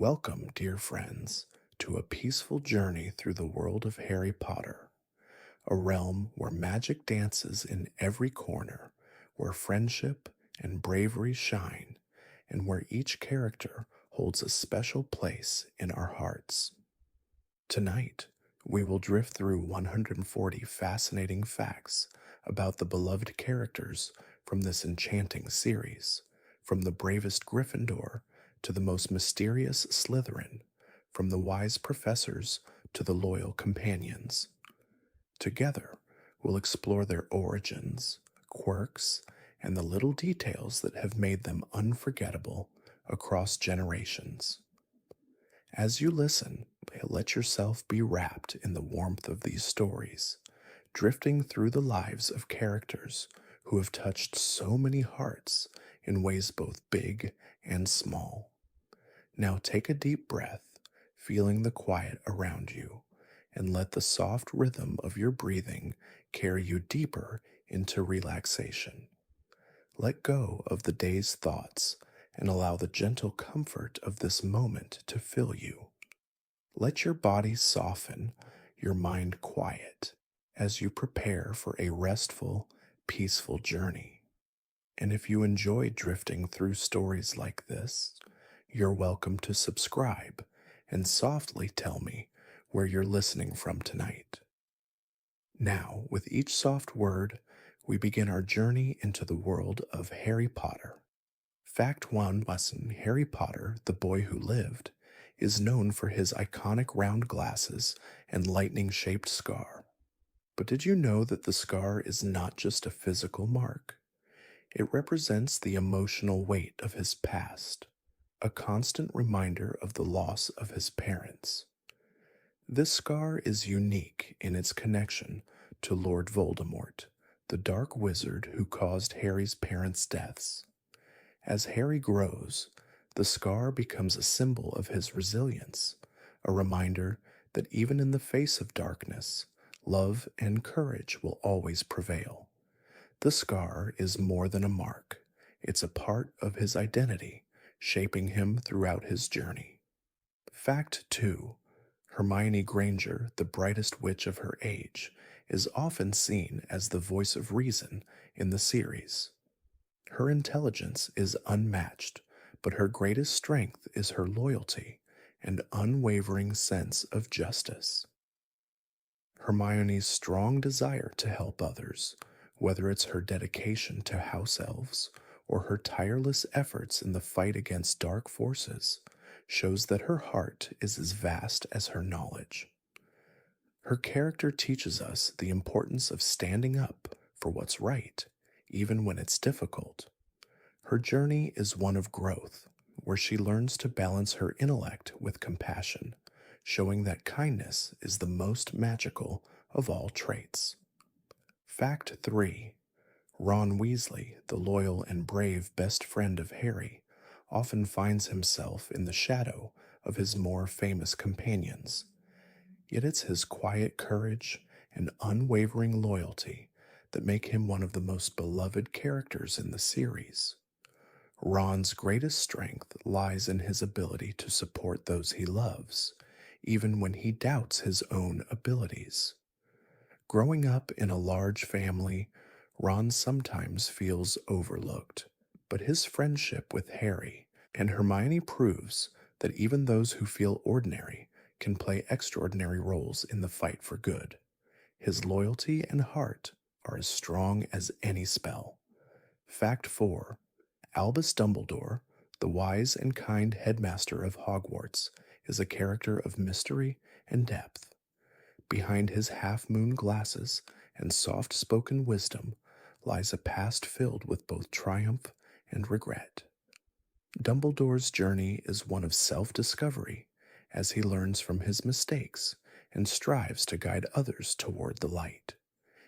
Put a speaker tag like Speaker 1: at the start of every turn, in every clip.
Speaker 1: Welcome, dear friends, to a peaceful journey through the world of Harry Potter, a realm where magic dances in every corner, where friendship and bravery shine, and where each character holds a special place in our hearts. Tonight, we will drift through 140 fascinating facts about the beloved characters from this enchanting series, from the bravest Gryffindor to the most mysterious Slytherin, from the wise professors to the loyal companions. Together, we'll explore their origins, quirks, and the little details that have made them unforgettable across generations. As you listen, let yourself be wrapped in the warmth of these stories, drifting through the lives of characters who have touched so many hearts in ways both big and small. Now take a deep breath, feeling the quiet around you, and let the soft rhythm of your breathing carry you deeper into relaxation. Let go of the day's thoughts and allow the gentle comfort of this moment to fill you. Let your body soften, your mind quiet, as you prepare for a restful, peaceful journey. And if you enjoy drifting through stories like this, you're welcome to subscribe and softly tell me where you're listening from tonight. Now, with each soft word, we begin our journey into the world of Harry Potter. Fact 1 lesson: Harry Potter, the boy who lived, is known for his iconic round glasses and lightning-shaped scar. But did you know that the scar is not just a physical mark? It represents the emotional weight of his past, a constant reminder of the loss of his parents. This scar is unique in its connection to Lord Voldemort, the dark wizard who caused Harry's parents' deaths. As Harry grows, the scar becomes a symbol of his resilience, a reminder that even in the face of darkness, love and courage will always prevail. The scar is more than a mark, it's a part of his identity, shaping him throughout his journey. Fact 2: Hermione Granger, the brightest witch of her age, is often seen as the voice of reason in the series. Her intelligence is unmatched, but her greatest strength is her loyalty and unwavering sense of justice. Hermione's strong desire to help others, whether it's her dedication to house elves or her tireless efforts in the fight against dark forces, shows that her heart is as vast as her knowledge. Her character teaches us the importance of standing up for what's right, even when it's difficult. Her journey is one of growth, where she learns to balance her intellect with compassion, showing that kindness is the most magical of all traits. Fact 3: Ron Weasley, the loyal and brave best friend of Harry, often finds himself in the shadow of his more famous companions. Yet it's his quiet courage and unwavering loyalty that make him one of the most beloved characters in the series. Ron's greatest strength lies in his ability to support those he loves, even when he doubts his own abilities. Growing up in a large family, Ron sometimes feels overlooked, but his friendship with Harry and Hermione proves that even those who feel ordinary can play extraordinary roles in the fight for good. His loyalty and heart are as strong as any spell. Fact 4: Albus Dumbledore, the wise and kind headmaster of Hogwarts, is a character of mystery and depth. Behind his half-moon glasses and soft-spoken wisdom lies a past filled with both triumph and regret. Dumbledore's journey is one of self-discovery as he learns from his mistakes and strives to guide others toward the light.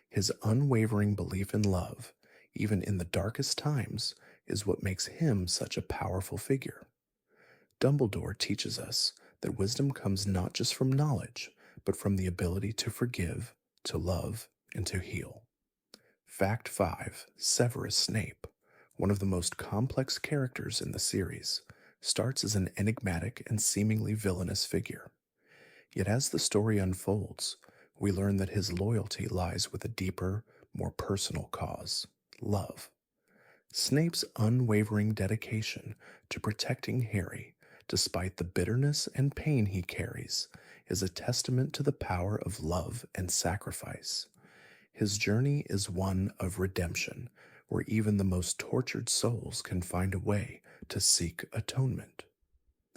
Speaker 1: His unwavering belief in love, even in the darkest times, is what makes him such a powerful figure. Dumbledore teaches us that wisdom comes not just from knowledge, but from the ability to forgive, to love, and to heal. Fact 5: Severus Snape, one of the most complex characters in the series, starts as an enigmatic and seemingly villainous figure. Yet as the story unfolds, we learn that his loyalty lies with a deeper, more personal cause: love. Snape's unwavering dedication to protecting Harry, despite the bitterness and pain he carries, is a testament to the power of love and sacrifice. His journey is one of redemption, where even the most tortured souls can find a way to seek atonement.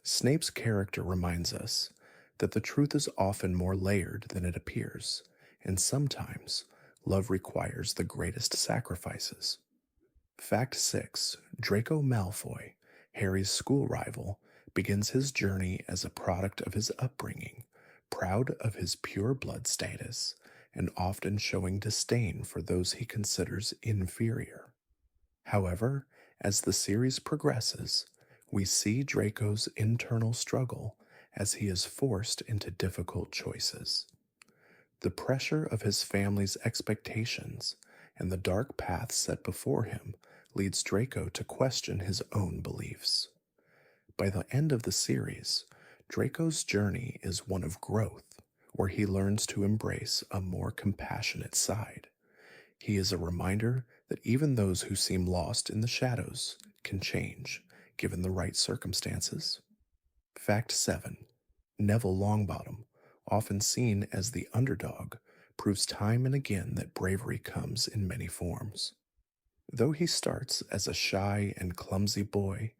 Speaker 1: Snape's character reminds us that the truth is often more layered than it appears, and sometimes love requires the greatest sacrifices. Fact 6: Draco Malfoy, Harry's school rival, begins his journey as a product of his upbringing, proud of his pure blood status, and often showing disdain for those he considers inferior. However, as the series progresses, we see Draco's internal struggle as he is forced into difficult choices. The pressure of his family's expectations and the dark path set before him leads Draco to question his own beliefs. By the end of the series, Draco's journey is one of growth, where he learns to embrace a more compassionate side. He is a reminder that even those who seem lost in the shadows can change, given the right circumstances. Fact 7: Neville Longbottom, often seen as the underdog, proves time and again that bravery comes in many forms. Though he starts as a shy and clumsy boy,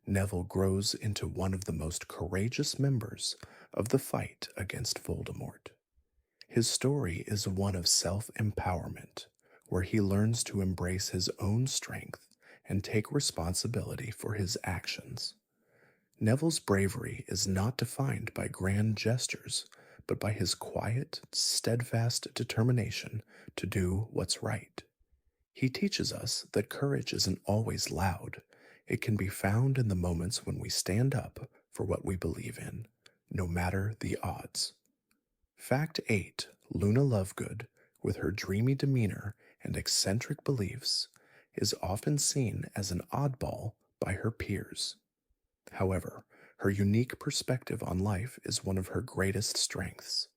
Speaker 1: Neville grows into one of the most courageous members of the fight against Voldemort. His story is one of self-empowerment, where he learns to embrace his own strength and take responsibility for his actions. Neville's bravery is not defined by grand gestures, but by his quiet, steadfast determination to do what's right. He teaches us that courage isn't always loud. It can be found in the moments when we stand up for what we believe in, no matter the odds. Fact 8: Luna Lovegood, with her dreamy demeanor and eccentric beliefs, is often seen as an oddball by her peers. However, her unique perspective on life is one of her greatest strengths.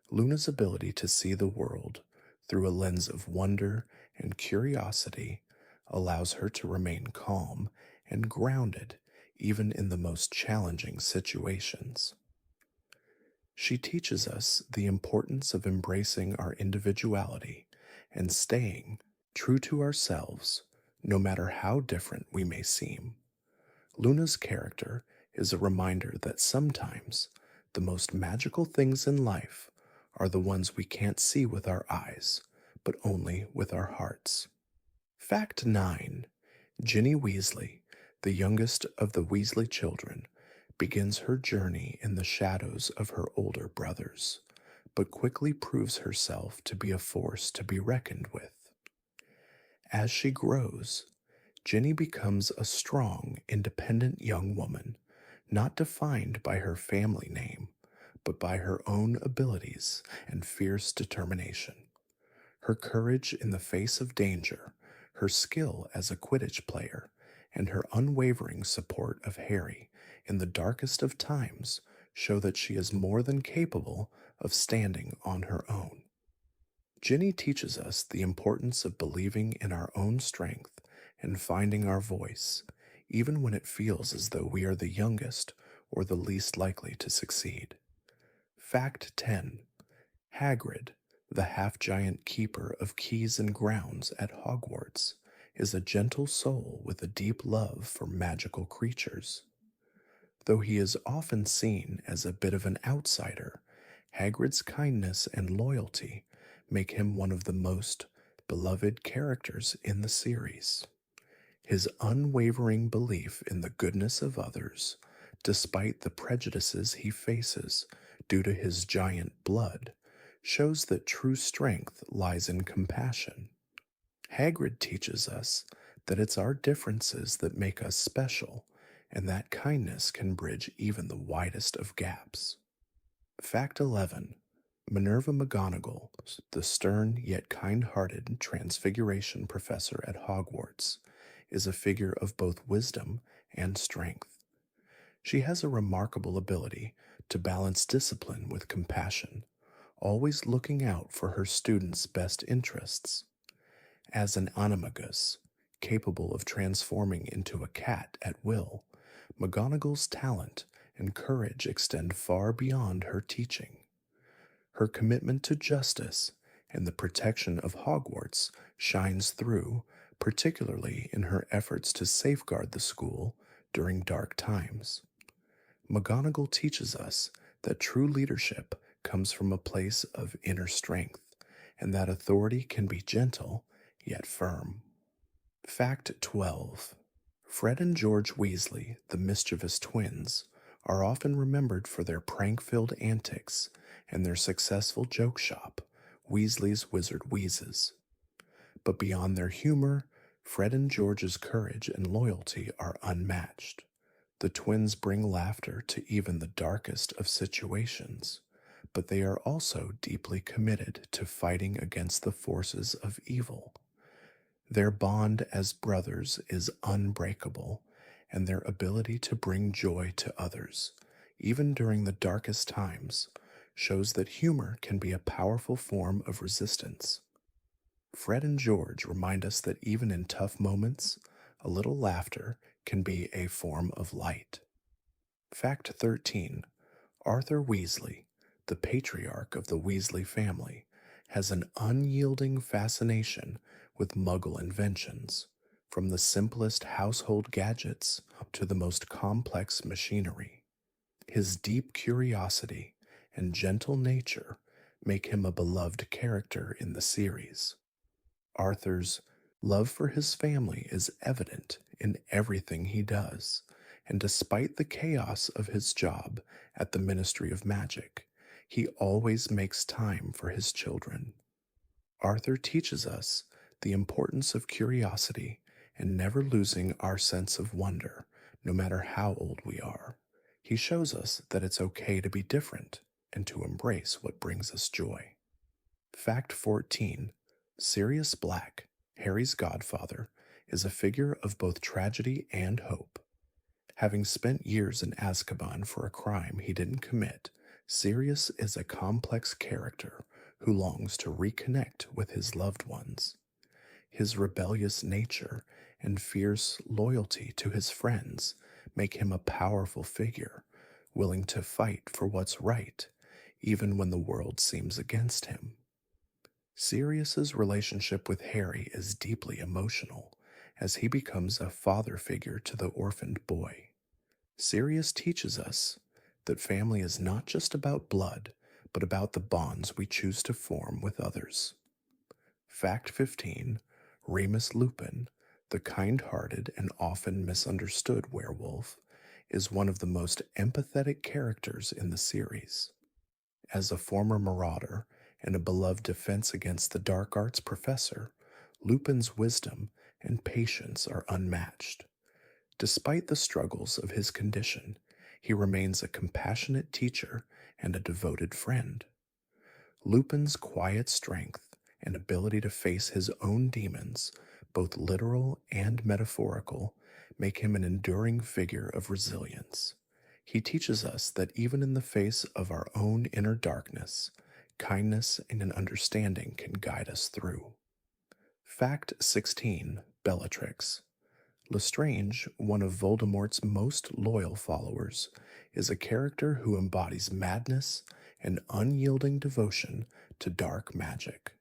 Speaker 1: Luna's ability to see the world through a lens of wonder and curiosity allows her to remain calm and grounded even in the most challenging situations. She teaches us the importance of embracing our individuality and staying true to ourselves, no matter how different we may seem. Luna's character is a reminder that sometimes the most magical things in life are the ones we can't see with our eyes, but only with our hearts. Fact 9: Ginny Weasley, the youngest of the Weasley children, begins her journey in the shadows of her older brothers, but quickly proves herself to be a force to be reckoned with. As she grows, Ginny becomes a strong, independent young woman, not defined by her family name, but by her own abilities and fierce determination. Her courage in the face of danger, her skill as a Quidditch player, and her unwavering support of Harry in the darkest of times show that she is more than capable of standing on her own. Ginny teaches us the importance of believing in our own strength and finding our voice, even when it feels as though we are the youngest or the least likely to succeed. Fact 10: Hagrid, the half-giant keeper of keys and grounds at Hogwarts, is a gentle soul with a deep love for magical creatures. Though he is often seen as a bit of an outsider, Hagrid's kindness and loyalty make him one of the most beloved characters in the series. His unwavering belief in the goodness of others, despite the prejudices he faces due to his giant blood, shows that true strength lies in compassion. Hagrid teaches us that it's our differences that make us special, and that kindness can bridge even the widest of gaps. Fact 11: Minerva McGonagall, the stern yet kind-hearted Transfiguration professor at Hogwarts, is a figure of both wisdom and strength. She has a remarkable ability to balance discipline with compassion, always looking out for her students' best interests. As an animagus, capable of transforming into a cat at will, McGonagall's talent and courage extend far beyond her teaching. Her commitment to justice and the protection of Hogwarts shines through, particularly in her efforts to safeguard the school during dark times. McGonagall teaches us that true leadership comes from a place of inner strength, and that authority can be gentle yet firm. Fact 12. Fred and George Weasley, the mischievous twins, are often remembered for their prank filled antics and their successful joke shop, Weasley's Wizard Wheezes. But beyond their humor, Fred and George's courage and loyalty are unmatched. The twins bring laughter to even the darkest of situations, but they are also deeply committed to fighting against the forces of evil. Their bond as brothers is unbreakable, and their ability to bring joy to others, even during the darkest times, shows that humor can be a powerful form of resistance. Fred and George remind us that even in tough moments, a little laughter can be a form of light. Fact 13. Arthur Weasley, the patriarch of the Weasley family, has an unyielding fascination with Muggle inventions, from the simplest household gadgets to the most complex machinery. His deep curiosity and gentle nature make him a beloved character in the series. Arthur's love for his family is evident in everything he does, and despite the chaos of his job at the Ministry of Magic, he always makes time for his children. Arthur teaches us the importance of curiosity and never losing our sense of wonder, no matter how old we are. He shows us that it's okay to be different and to embrace what brings us joy. Fact 14. Sirius Black, Harry's godfather, is a figure of both tragedy and hope. Having spent years in Azkaban for a crime he didn't commit, Sirius is a complex character who longs to reconnect with his loved ones. His rebellious nature and fierce loyalty to his friends make him a powerful figure, willing to fight for what's right, even when the world seems against him. Sirius's relationship with Harry is deeply emotional, as he becomes a father figure to the orphaned boy. Sirius teaches us that family is not just about blood, but about the bonds we choose to form with others. Fact 15. Remus Lupin, the kind-hearted and often misunderstood werewolf, is one of the most empathetic characters in the series. As a former marauder and a beloved defense against the dark arts professor, Lupin's wisdom and patience are unmatched. Despite the struggles of his condition, he remains a compassionate teacher and a devoted friend. Lupin's quiet strength and ability to face his own demons, both literal and metaphorical, make him an enduring figure of resilience. He teaches us that even in the face of our own inner darkness, kindness and an understanding can guide us through. Fact 16. Bellatrix. Lestrange, one of Voldemort's most loyal followers, is a character who embodies madness and unyielding devotion to dark magic.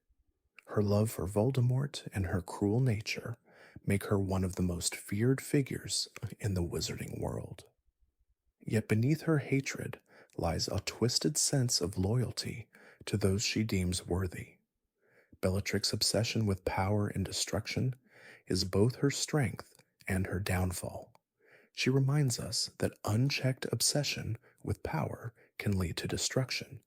Speaker 1: Her love for Voldemort and her cruel nature make her one of the most feared figures in the wizarding world. Yet beneath her hatred lies a twisted sense of loyalty to those she deems worthy. Bellatrix's obsession with power and destruction is both her strength and her downfall. She reminds us that unchecked obsession with power can lead to destruction,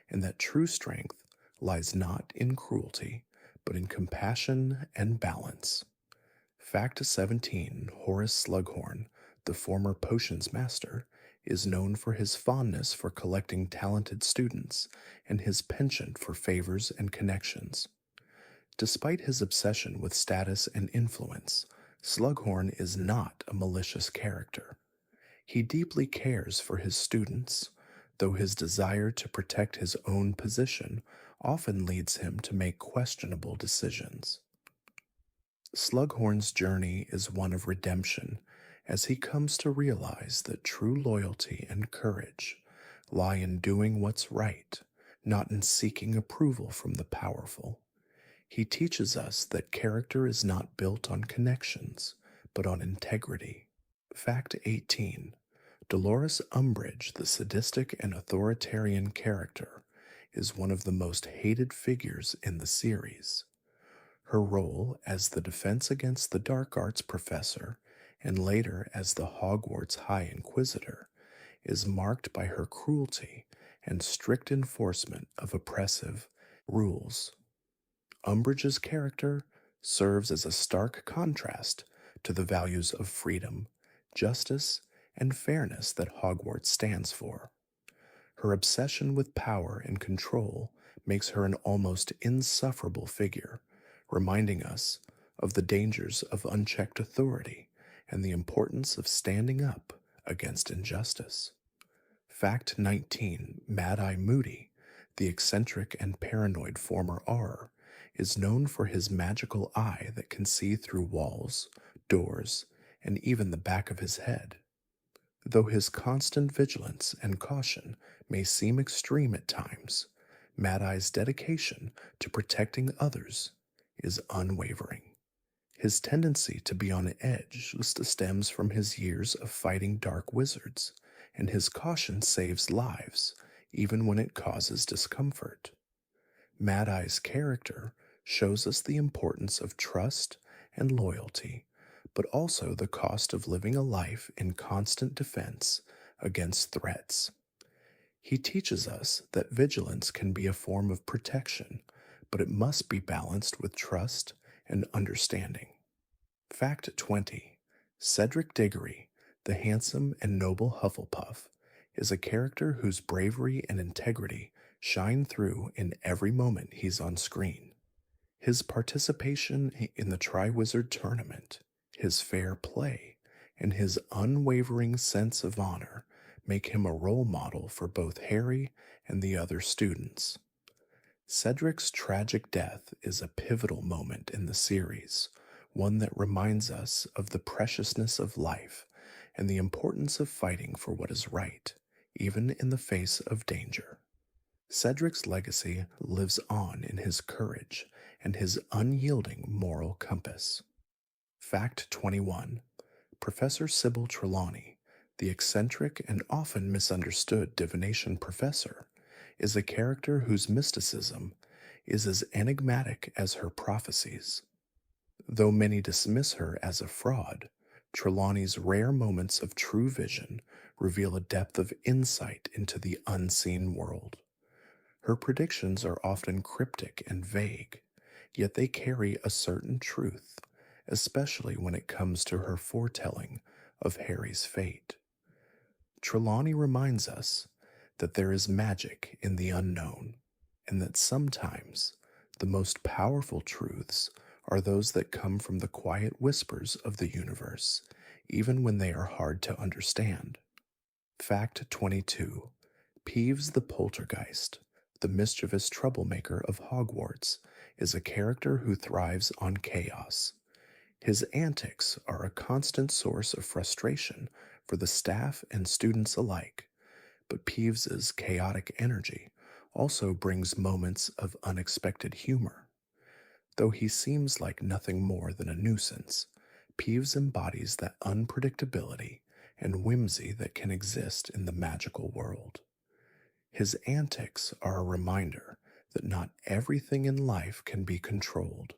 Speaker 1: and that true strength lies not in cruelty, but in compassion and balance. Fact 17. Horace Slughorn, the former potions master, is known for his fondness for collecting talented students and his penchant for favors and connections. Despite his obsession with status and influence, Slughorn is not a malicious character. He deeply cares for his students, though his desire to protect his own position often leads him to make questionable decisions. Slughorn's journey is one of redemption as he comes to realize that true loyalty and courage lie in doing what's right, not in seeking approval from the powerful. He teaches us that character is not built on connections, but on integrity. Fact 18. Dolores Umbridge, the sadistic and authoritarian character, is one of the most hated figures in the series. Her role as the Defense Against the Dark Arts professor and later as the Hogwarts High Inquisitor is marked by her cruelty and strict enforcement of oppressive rules. Umbridge's character serves as a stark contrast to the values of freedom, justice, and fairness that Hogwarts stands for. Her obsession with power and control makes her an almost insufferable figure, reminding us of the dangers of unchecked authority and the importance of standing up against injustice. Fact 19. Mad Eye Moody, the eccentric and paranoid former R, is known for his magical eye that can see through walls, doors, and even the back of his head. Though his constant vigilance and caution may seem extreme at times, Mad Eye's dedication to protecting others is unwavering. His tendency to be on edge stems from his years of fighting dark wizards, and his caution saves lives, even when it causes discomfort. Mad Eye's character shows us the importance of trust and loyalty, but also the cost of living a life in constant defense against threats. He teaches us that vigilance can be a form of protection, but it must be balanced with trust and understanding. Fact 20. Cedric Diggory, the handsome and noble Hufflepuff, is a character whose bravery and integrity shine through in every moment he's on screen. His participation in the Triwizard Tournament, his fair play, and his unwavering sense of honor make him a role model for both Harry and the other students. Cedric's tragic death is a pivotal moment in the series, one that reminds us of the preciousness of life and the importance of fighting for what is right, even in the face of danger. Cedric's legacy lives on in his courage and his unyielding moral compass. Fact 21. Professor Sybil Trelawney, the eccentric and often misunderstood divination professor, is a character whose mysticism is as enigmatic as her prophecies. Though many dismiss her as a fraud, Trelawney's rare moments of true vision reveal a depth of insight into the unseen world. Her predictions are often cryptic and vague, yet they carry a certain truth, especially when it comes to her foretelling of Harry's fate. Trelawney reminds us that there is magic in the unknown, and that sometimes the most powerful truths are those that come from the quiet whispers of the universe, even when they are hard to understand. Fact 22. Peeves the Poltergeist, the mischievous troublemaker of Hogwarts, is a character who thrives on chaos. His antics are a constant source of frustration for the staff and students alike, but Peeves's chaotic energy also brings moments of unexpected humor. Though he seems like nothing more than a nuisance, Peeves embodies that unpredictability and whimsy that can exist in the magical world. His antics are a reminder that not everything in life can be controlled,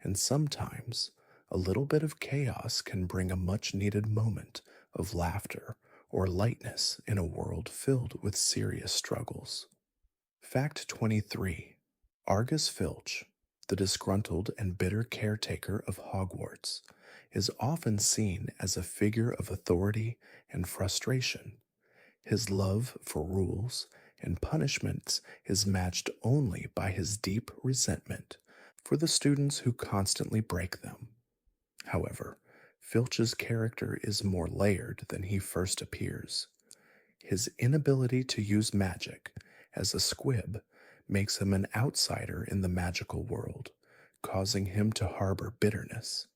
Speaker 1: and sometimes a little bit of chaos can bring a much needed moment of laughter or lightness in a world filled with serious struggles. Fact 23. Argus Filch, the disgruntled and bitter caretaker of Hogwarts, is often seen as a figure of authority and frustration. His love for rules and punishments is matched only by his deep resentment for the students who constantly break them. However, Filch's character is more layered than he first appears. His inability to use magic as a squib makes him an outsider in the magical world, causing him to harbor bitterness.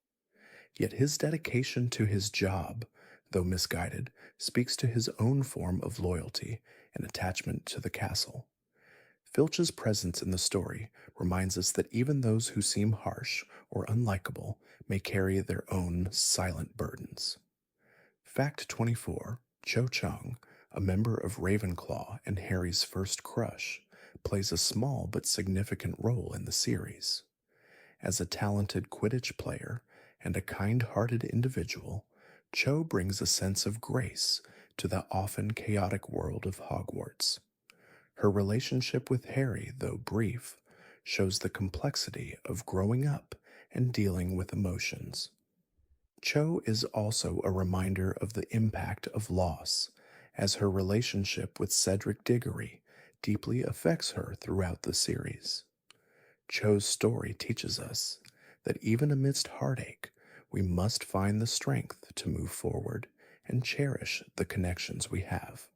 Speaker 1: Yet his dedication to his job, though misguided, speaks to his own form of loyalty and attachment to the castle. Filch's presence in the story reminds us that even those who seem harsh or unlikable may carry their own silent burdens. Fact 24: Cho Chang, a member of Ravenclaw and Harry's first crush, plays a small but significant role in the series. As a talented Quidditch player and a kind hearted individual, Cho brings a sense of grace to the often chaotic world of Hogwarts. Her relationship with Harry, though brief, shows the complexity of growing up and dealing with emotions. Cho is also a reminder of the impact of loss, as her relationship with Cedric Diggory deeply affects her throughout the series. Cho's story teaches us that even amidst heartache, we must find the strength to move forward and cherish the connections we have.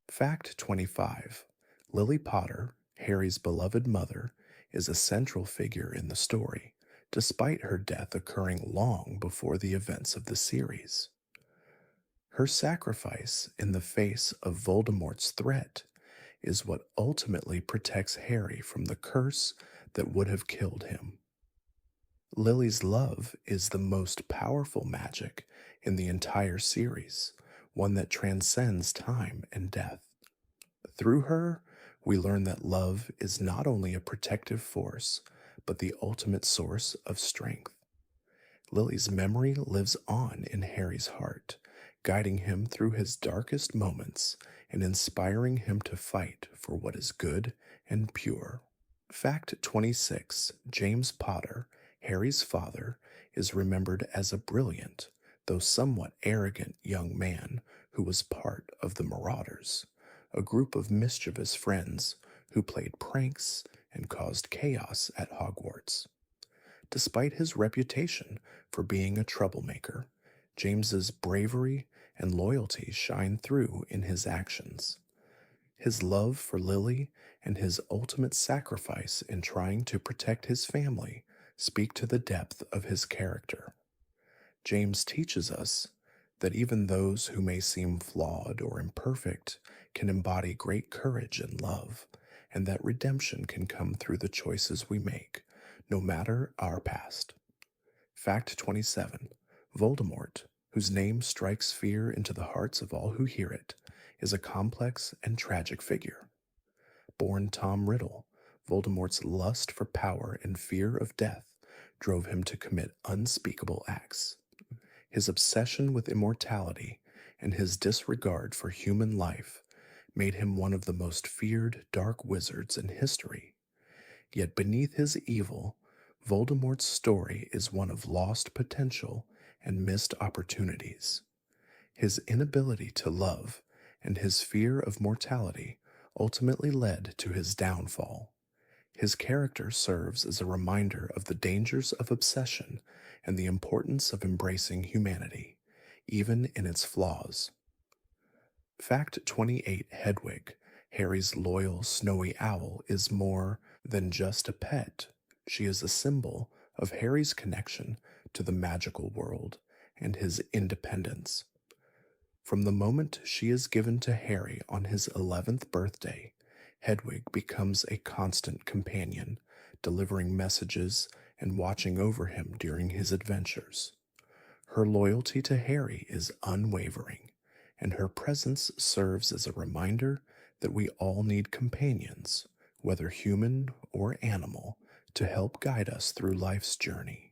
Speaker 1: Fact 25: Lily Potter, Harry's beloved mother, is a central figure in the story, despite her death occurring long before the events of the series. Her sacrifice in the face of Voldemort's threat is what ultimately protects Harry from the curse that would have killed him. Lily's love is the most powerful magic in the entire series, one that transcends time and death. Through her, we learn that love is not only a protective force, but the ultimate source of strength. Lily's memory lives on in Harry's heart, guiding him through his darkest moments and inspiring him to fight for what is good and pure. Fact 26: James Potter, Harry's father, is remembered as a brilliant, though somewhat arrogant young man who was part of the Marauders, a group of mischievous friends who played pranks and caused chaos at Hogwarts. Despite his reputation for being a troublemaker, James's bravery and loyalty shine through in his actions. His love for Lily and his ultimate sacrifice in trying to protect his family speak to the depth of his character. James teaches us that even those who may seem flawed or imperfect can embody great courage and love, and that redemption can come through the choices we make, no matter our past. Fact 27: Voldemort, whose name strikes fear into the hearts of all who hear it, is a complex and tragic figure. Born Tom Riddle, Voldemort's lust for power and fear of death drove him to commit unspeakable acts. His obsession with immortality and his disregard for human life made him one of the most feared dark wizards in history. Yet beneath his evil, Voldemort's story is one of lost potential and missed opportunities. His inability to love and his fear of mortality ultimately led to his downfall. His character serves as a reminder of the dangers of obsession and the importance of embracing humanity, even in its flaws. Fact 28: Hedwig, Harry's loyal snowy owl, is more than just a pet. She is a symbol of Harry's connection to the magical world and his independence. From the moment she is given to Harry on his 11th birthday, Hedwig becomes a constant companion, delivering messages and watching over him during his adventures. Her loyalty to Harry is unwavering, and her presence serves as a reminder that we all need companions, whether human or animal, to help guide us through life's journey.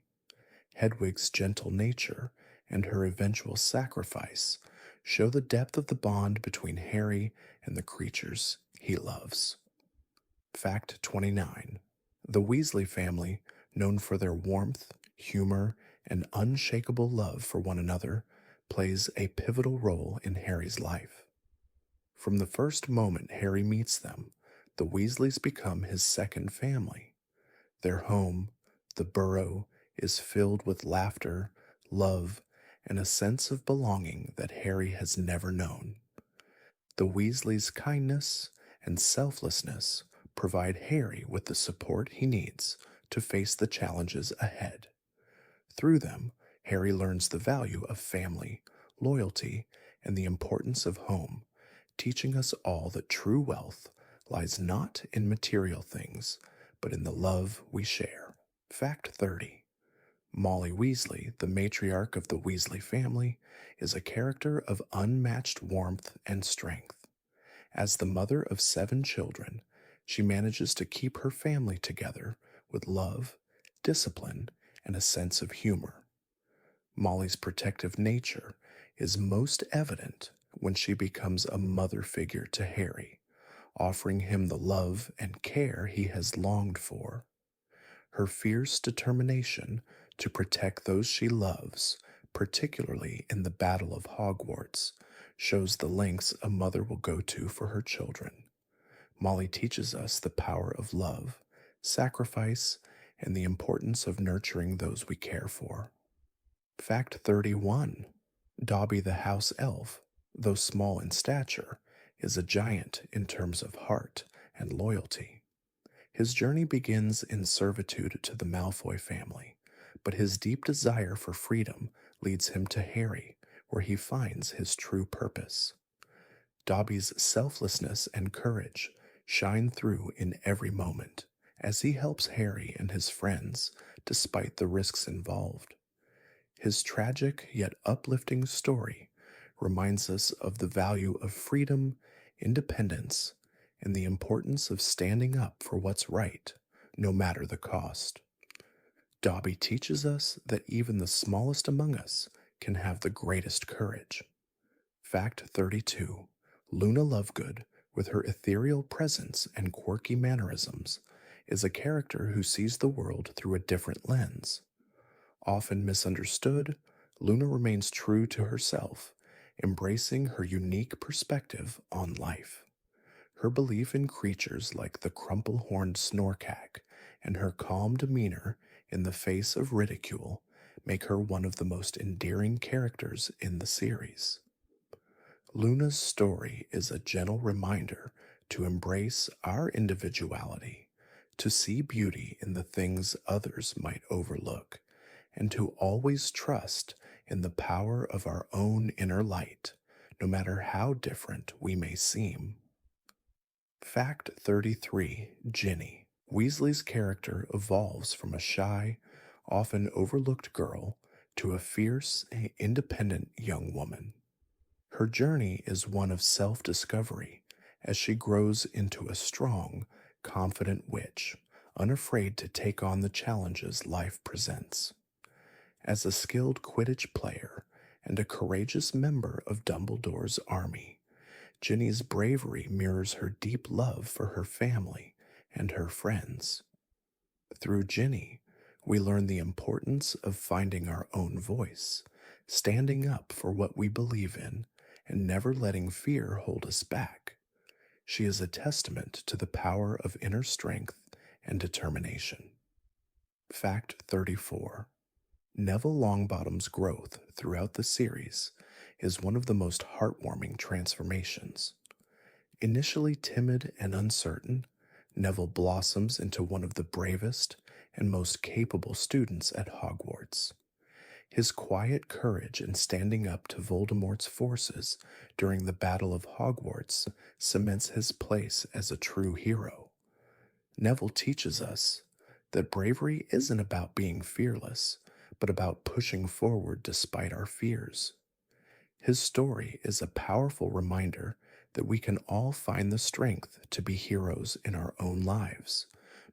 Speaker 1: Hedwig's gentle nature and her eventual sacrifice show the depth of the bond between Harry and the creatures he loves. Fact 29: The Weasley family, known for their warmth, humor, and unshakable love for one another, plays a pivotal role in Harry's life. From the first moment Harry meets them, the Weasleys become his second family. Their home, the Burrow, is filled with laughter, love, and a sense of belonging that Harry has never known. The Weasleys' kindness and selflessness provide Harry with the support he needs to face the challenges ahead. Through them, Harry learns the value of family, loyalty, and the importance of home, teaching us all that true wealth lies not in material things, but in the love we share. Fact 30. Molly Weasley, the matriarch of the Weasley family, is a character of unmatched warmth and strength. As the mother of 7 children, she manages to keep her family together with love, discipline, and a sense of humor. Molly's protective nature is most evident when she becomes a mother figure to Harry, offering him the love and care he has longed for. Her fierce determination to protect those she loves, particularly in the Battle of Hogwarts, shows the lengths a mother will go to for her children. Molly teaches us the power of love, sacrifice, and the importance of nurturing those we care for. Fact 31. Dobby the house elf, though small in stature, is a giant in terms of heart and loyalty. His journey begins in servitude to the Malfoy family, but his deep desire for freedom leads him to Harry, where he finds his true purpose. Dobby's selflessness and courage shine through in every moment as he helps Harry and his friends despite the risks involved. His tragic yet uplifting story reminds us of the value of freedom, independence, and the importance of standing up for what's right, no matter the cost. Dobby teaches us that even the smallest among us can have the greatest courage. Fact 32. Luna Lovegood, with her ethereal presence and quirky mannerisms, is a character who sees the world through a different lens. Often misunderstood, Luna remains true to herself, embracing her unique perspective on life. Her belief in creatures like the crumple-horned Snorkack and her calm demeanor in the face of ridicule make her one of the most endearing characters in the series. Luna's story is a gentle reminder to embrace our individuality, to see beauty in the things others might overlook, and to always trust in the power of our own inner light, no matter how different we may seem. Fact 33. Ginny. Weasley's character evolves from a shy, often overlooked girl to a fierce, independent young woman. Her journey is one of self-discovery as she grows into a strong, confident witch, unafraid to take on the challenges life presents. As a skilled Quidditch player and a courageous member of Dumbledore's army, Ginny's bravery mirrors her deep love for her family and her friends. Through Ginny, we learn the importance of finding our own voice, standing up for what we believe in, and never letting fear hold us back. She is a testament to the power of inner strength and determination. Fact 34. Neville Longbottom's growth throughout the series is one of the most heartwarming transformations. Initially timid and uncertain, Neville blossoms into one of the bravest and most capable students at Hogwarts. His quiet courage in standing up to Voldemort's forces during the Battle of Hogwarts cements his place as a true hero. Neville teaches us that bravery isn't about being fearless, but about pushing forward despite our fears. His story is a powerful reminder that we can all find the strength to be heroes in our own lives,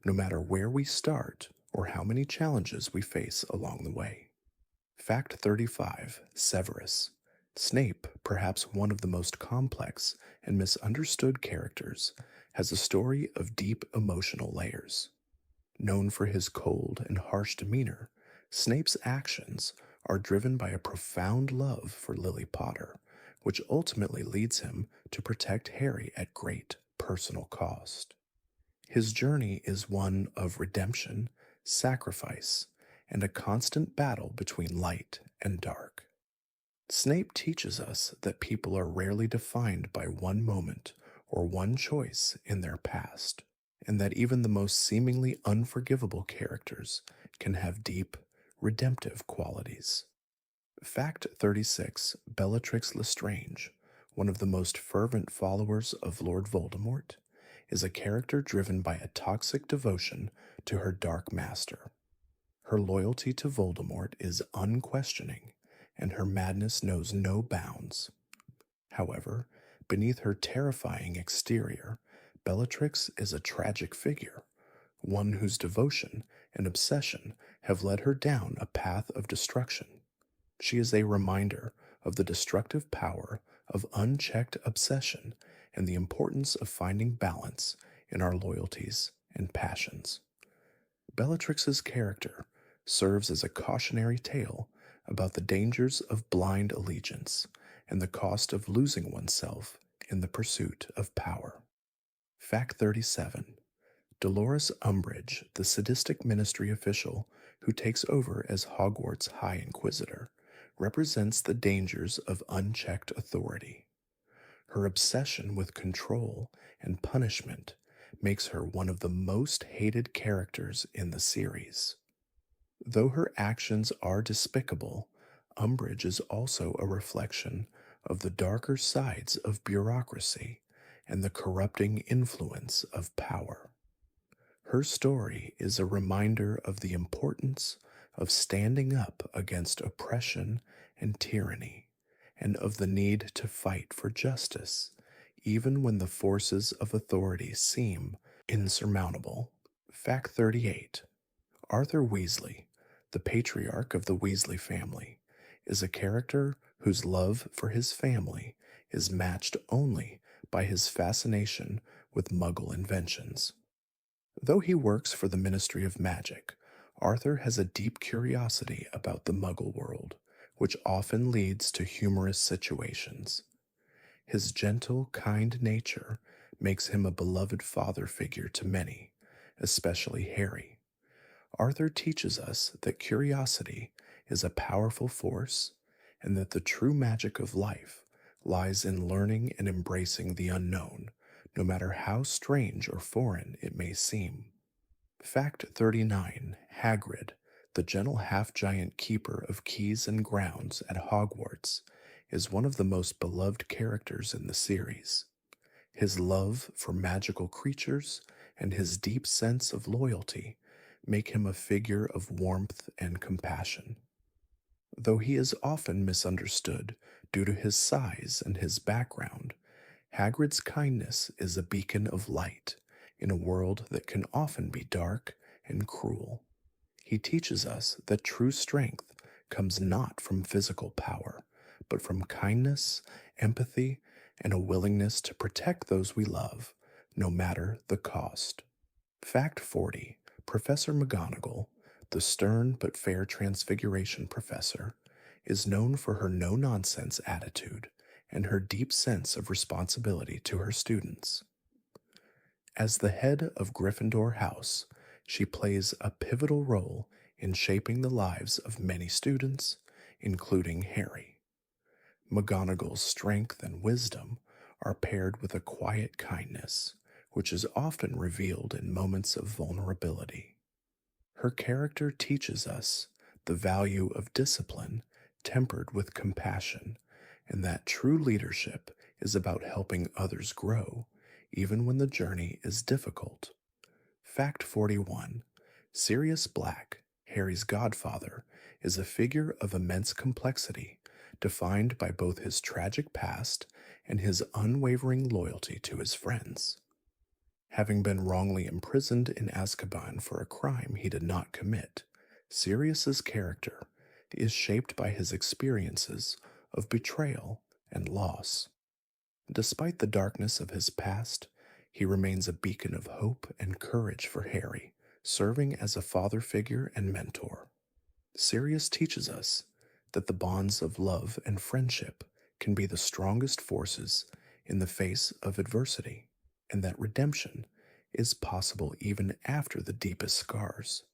Speaker 1: no matter where we start or how many challenges we face along the way. Fact 35. Severus. Snape, perhaps one of the most complex and misunderstood characters, has a story of deep emotional layers. Known for his cold and harsh demeanor, Snape's actions are driven by a profound love for Lily Potter, which ultimately leads him to protect Harry at great personal cost. His journey is one of redemption, sacrifice, and a constant battle between light and dark. Snape teaches us that people are rarely defined by one moment or one choice in their past, and that even the most seemingly unforgivable characters can have deep, redemptive qualities. Fact 36: Bellatrix Lestrange, one of the most fervent followers of Lord Voldemort, is a character driven by a toxic devotion to her dark master. Her loyalty to Voldemort is unquestioning, and her madness knows no bounds. However, beneath her terrifying exterior, Bellatrix is a tragic figure, one whose devotion and obsession have led her down a path of destruction. She is a reminder of the destructive power of unchecked obsession and the importance of finding balance in our loyalties and passions. Bellatrix's character serves as a cautionary tale about the dangers of blind allegiance and the cost of losing oneself in the pursuit of power. Fact 37: Dolores Umbridge, the sadistic ministry official who takes over as Hogwarts High Inquisitor, represents the dangers of unchecked authority. Her obsession with control and punishment makes her one of the most hated characters in the series. Though her actions are despicable, Umbridge is also a reflection of the darker sides of bureaucracy and the corrupting influence of power. Her story is a reminder of the importance of standing up against oppression and tyranny, and of the need to fight for justice, even when the forces of authority seem insurmountable. Fact 38: Arthur Weasley, the patriarch of the Weasley family, is a character whose love for his family is matched only by his fascination with Muggle inventions. Though he works for the Ministry of Magic, Arthur has a deep curiosity about the Muggle world, which often leads to humorous situations. His gentle, kind nature makes him a beloved father figure to many, especially Harry. Arthur teaches us that curiosity is a powerful force and that the true magic of life lies in learning and embracing the unknown, no matter how strange or foreign it may seem. Fact 39: Hagrid, the gentle half-giant keeper of keys and grounds at Hogwarts, is one of the most beloved characters in the series. His love for magical creatures and his deep sense of loyalty make him a figure of warmth and compassion. Though he is often misunderstood due to his size and his background, Hagrid's kindness is a beacon of light in a world that can often be dark and cruel. He teaches us that true strength comes not from physical power, but from kindness, empathy, and a willingness to protect those we love, no matter the cost. Fact 40: Professor McGonagall, the stern but fair Transfiguration professor, is known for her no-nonsense attitude and her deep sense of responsibility to her students. As the head of Gryffindor House, she plays a pivotal role in shaping the lives of many students, including Harry. McGonagall's strength and wisdom are paired with a quiet kindness, which is often revealed in moments of vulnerability. Her character teaches us the value of discipline tempered with compassion, and that true leadership is about helping others grow, even when the journey is difficult. Fact 41: Sirius Black, Harry's godfather, is a figure of immense complexity, defined by both his tragic past and his unwavering loyalty to his friends. Having been wrongly imprisoned in Azkaban for a crime he did not commit, Sirius's character is shaped by his experiences of betrayal and loss. Despite the darkness of his past, he remains a beacon of hope and courage for Harry, serving as a father figure and mentor. Sirius teaches us that the bonds of love and friendship can be the strongest forces in the face of adversity, and that redemption is possible even after the deepest scars.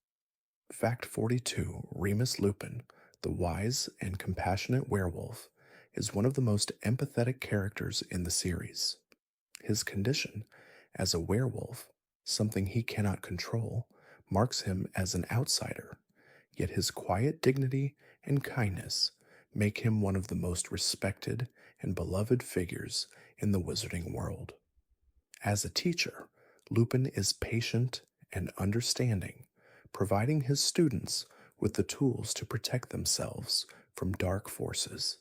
Speaker 1: Fact 42: Remus Lupin, the wise and compassionate werewolf, is one of the most empathetic characters in the series. His condition as a werewolf, something he cannot control, marks him as an outsider, yet his quiet dignity and kindness make him one of the most respected and beloved figures in the wizarding world. As a teacher, Lupin is patient and understanding, providing his students with the tools to protect themselves from dark forces.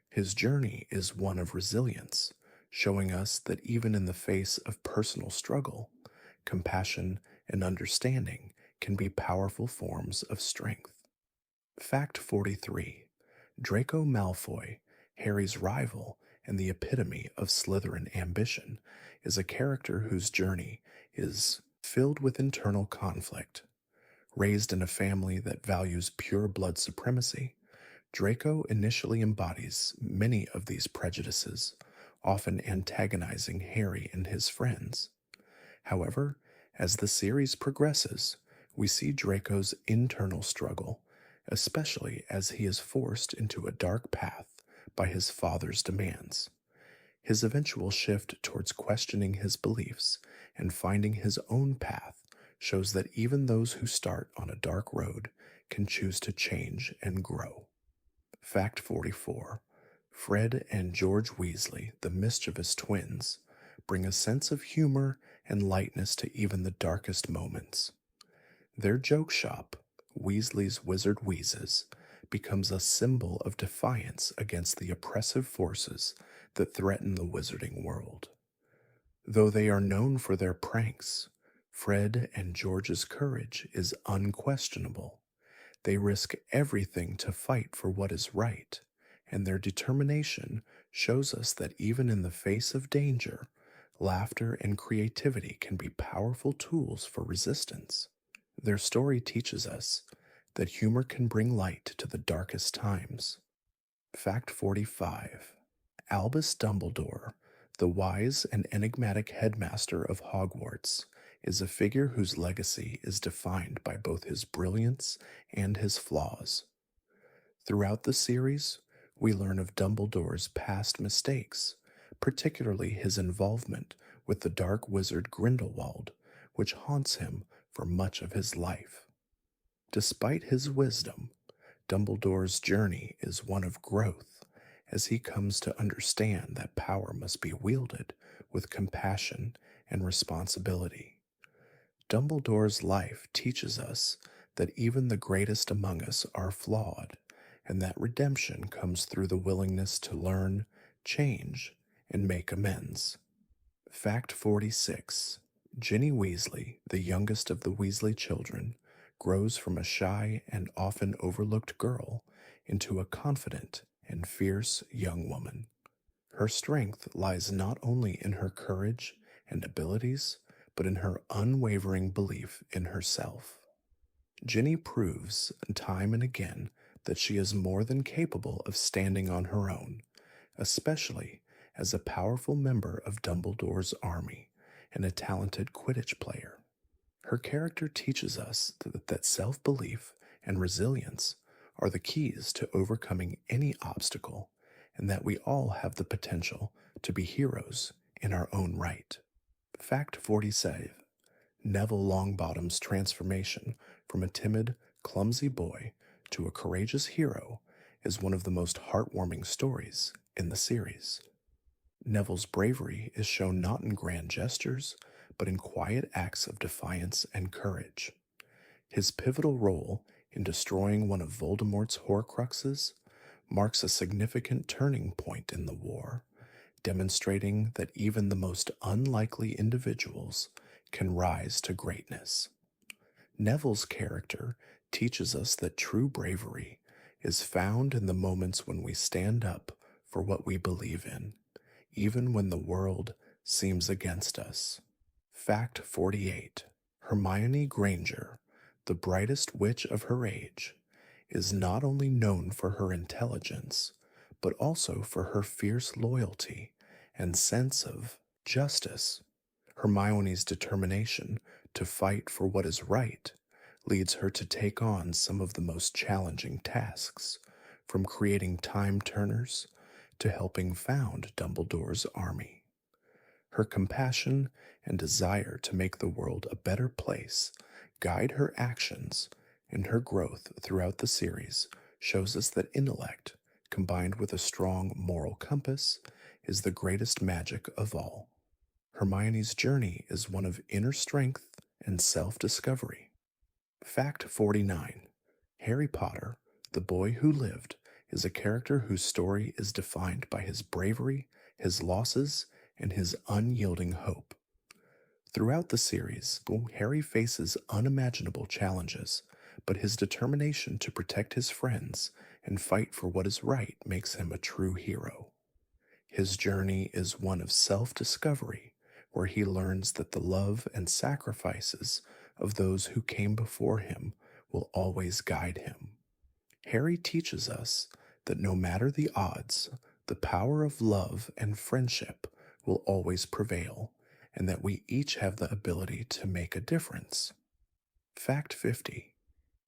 Speaker 1: His journey is one of resilience, showing us that even in the face of personal struggle, compassion and understanding can be powerful forms of strength. Fact 43. Draco Malfoy, Harry's rival and the epitome of Slytherin ambition, is a character whose journey is filled with internal conflict. Raised in a family that values pure blood supremacy, Draco initially embodies many of these prejudices, often antagonizing Harry and his friends. However, as the series progresses, we see Draco's internal struggle, especially as he is forced into a dark path by his father's demands. His eventual shift towards questioning his beliefs and finding his own path shows that even those who start on a dark road can choose to change and grow. Fact 44. Fred and George Weasley, the mischievous twins, bring a sense of humor and lightness to even the darkest moments. Their joke shop, Weasley's Wizard Wheezes, becomes a symbol of defiance against the oppressive forces that threaten the wizarding world. Though they are known for their pranks, Fred and George's courage is unquestionable. They risk everything to fight for what is right, and their determination shows us that even in the face of danger, laughter and creativity can be powerful tools for resistance. Their story teaches us that humor can bring light to the darkest times. Fact 45. Albus Dumbledore, the wise and enigmatic headmaster of Hogwarts, is a figure whose legacy is defined by both his brilliance and his flaws. Throughout the series, we learn of Dumbledore's past mistakes, particularly his involvement with the dark wizard Grindelwald, which haunts him for much of his life. Despite his wisdom, Dumbledore's journey is one of growth as he comes to understand that power must be wielded with compassion and responsibility. Dumbledore's life teaches us that even the greatest among us are flawed, and that redemption comes through the willingness to learn, change, and make amends. Fact 46. Ginny Weasley, the youngest of the Weasley children, grows from a shy and often overlooked girl into a confident and fierce young woman. Her strength lies not only in her courage and abilities, but in her unwavering belief in herself. Ginny proves time and again that she is more than capable of standing on her own, especially as a powerful member of Dumbledore's army and a talented Quidditch player. Her character teaches us that self-belief and resilience are the keys to overcoming any obstacle, and that we all have the potential to be heroes in our own right. Fact 47. Neville Longbottom's transformation from a timid, clumsy boy to a courageous hero is one of the most heartwarming stories in the series. Neville's bravery is shown not in grand gestures, but in quiet acts of defiance and courage. His pivotal role in destroying one of Voldemort's Horcruxes marks a significant turning point in the war, demonstrating that even the most unlikely individuals can rise to greatness. Neville's character teaches us that true bravery is found in the moments when we stand up for what we believe in, even when the world seems against us. Fact 48. Hermione Granger, the brightest witch of her age, is not only known for her intelligence, but also for her fierce loyalty and sense of justice. Hermione's determination to fight for what is right leads her to take on some of the most challenging tasks, from creating time turners to helping found Dumbledore's army. Her compassion and desire to make the world a better place guide her actions, and her growth throughout the series shows us that intellect, combined with a strong moral compass, is the greatest magic of all. Hermione's journey is one of inner strength and self discovery. Fact 49: Harry Potter, the boy who lived, is a character whose story is defined by his bravery, his losses, and his unyielding hope. Throughout the series, Harry faces unimaginable challenges, but his determination to protect his friends and fight for what is right makes him a true hero. His journey is one of self discovery, where he learns that the love and sacrifices of those who came before him will always guide him. Harry teaches us that no matter the odds, the power of love and friendship will always prevail, and that we each have the ability to make a difference. Fact 50: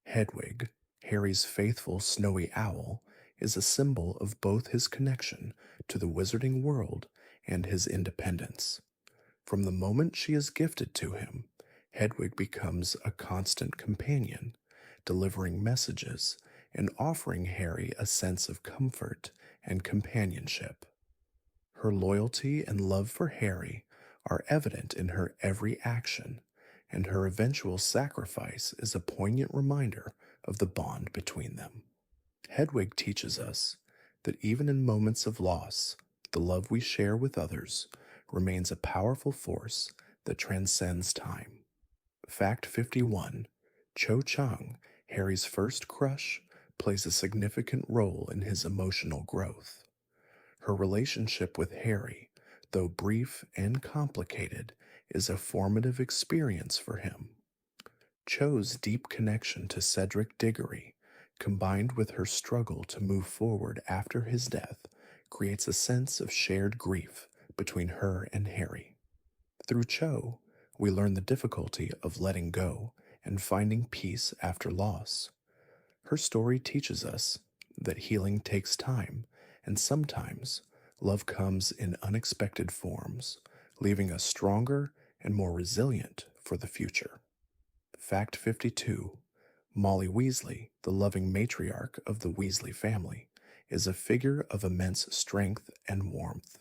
Speaker 1: Hedwig, Harry's faithful snowy owl, is a symbol of both his connection to the wizarding world and his independence. From the moment she is gifted to him, Hedwig becomes a constant companion, delivering messages and offering Harry a sense of comfort and companionship. Her loyalty and love for Harry are evident in her every action, and her eventual sacrifice is a poignant reminder of the bond between them. Hedwig teaches us that even in moments of loss, the love we share with others remains a powerful force that transcends time. Fact 51: Cho Chang, Harry's first crush, plays a significant role in his emotional growth. Her relationship with Harry, though brief and complicated, is a formative experience for him. Cho's deep connection to Cedric Diggory, combined with her struggle to move forward after his death, creates a sense of shared grief between her and Harry. Through Cho, we learn the difficulty of letting go and finding peace after loss. Her story teaches us that healing takes time, and sometimes love comes in unexpected forms, leaving us stronger and more resilient for the future. Fact 52: Molly Weasley, the loving matriarch of the Weasley family, is a figure of immense strength and warmth.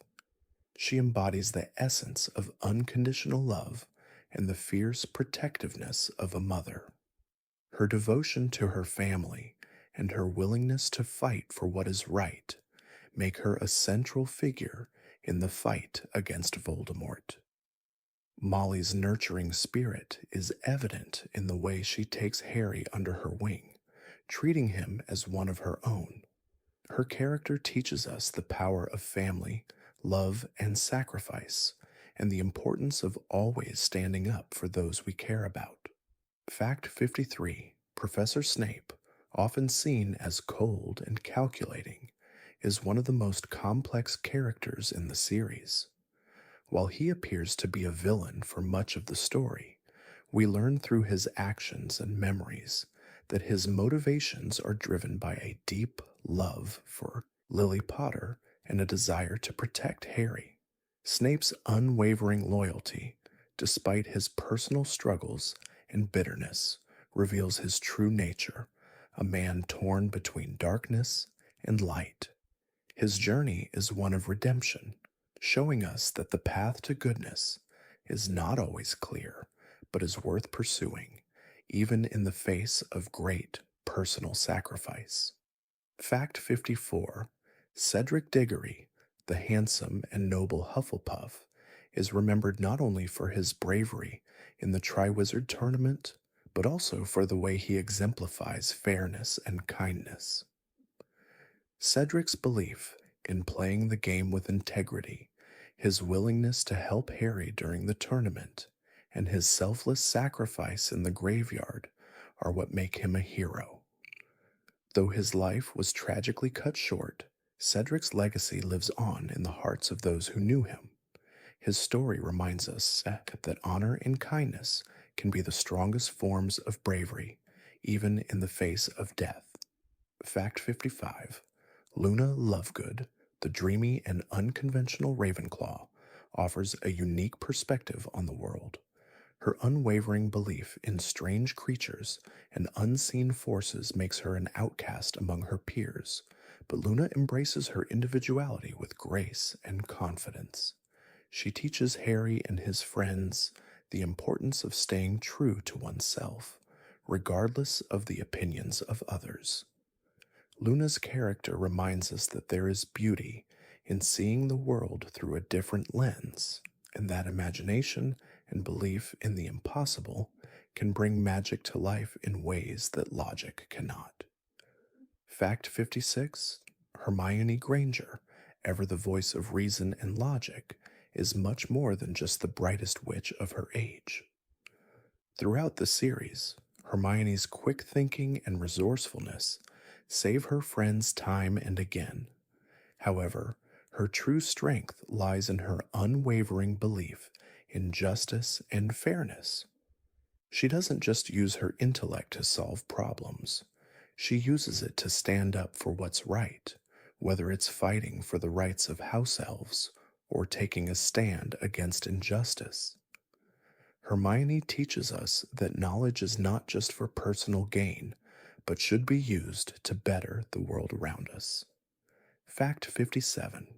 Speaker 1: She embodies the essence of unconditional love and the fierce protectiveness of a mother. Her devotion to her family and her willingness to fight for what is right make her a central figure in the fight against Voldemort. Molly's nurturing spirit is evident in the way she takes Harry under her wing, treating him as one of her own. Her character teaches us the power of family, love, and sacrifice, and the importance of always standing up for those we care about. Fact 53: Professor Snape, often seen as cold and calculating, is one of the most complex characters in the series. While he appears to be a villain for much of the story, we learn through his actions and memories that his motivations are driven by a deep love for Lily Potter and a desire to protect Harry. Snape's unwavering loyalty, despite his personal struggles and bitterness, reveals his true nature, a man torn between darkness and light. His journey is one of redemption, showing us that the path to goodness is not always clear, but is worth pursuing, even in the face of great personal sacrifice. Fact 54: Cedric Diggory, the handsome and noble Hufflepuff, is remembered not only for his bravery in the Triwizard Tournament, but also for the way he exemplifies fairness and kindness. Cedric's belief in playing the game with integrity, his willingness to help Harry during the tournament, and his selfless sacrifice in the graveyard are what make him a hero. Though his life was tragically cut short, Cedric's legacy lives on in the hearts of those who knew him. His story reminds us that honor and kindness can be the strongest forms of bravery, even in the face of death. Fact 55: Luna Lovegood, the dreamy and unconventional Ravenclaw offers a unique perspective on the world. Her unwavering belief in strange creatures and unseen forces makes her an outcast among her peers, but Luna embraces her individuality with grace and confidence. She teaches Harry and his friends the importance of staying true to oneself, regardless of the opinions of others. Luna's character reminds us that there is beauty in seeing the world through a different lens, and that imagination and belief in the impossible can bring magic to life in ways that logic cannot. Fact 56: Hermione Granger, ever the voice of reason and logic, is much more than just the brightest witch of her age. Throughout the series, Hermione's quick thinking and resourcefulness save her friends time and again. However, her true strength lies in her unwavering belief in justice and fairness. She doesn't just use her intellect to solve problems. She uses it to stand up for what's right, whether it's fighting for the rights of house elves or taking a stand against injustice. Hermione teaches us that knowledge is not just for personal gain, but should be used to better the world around us. Fact 57: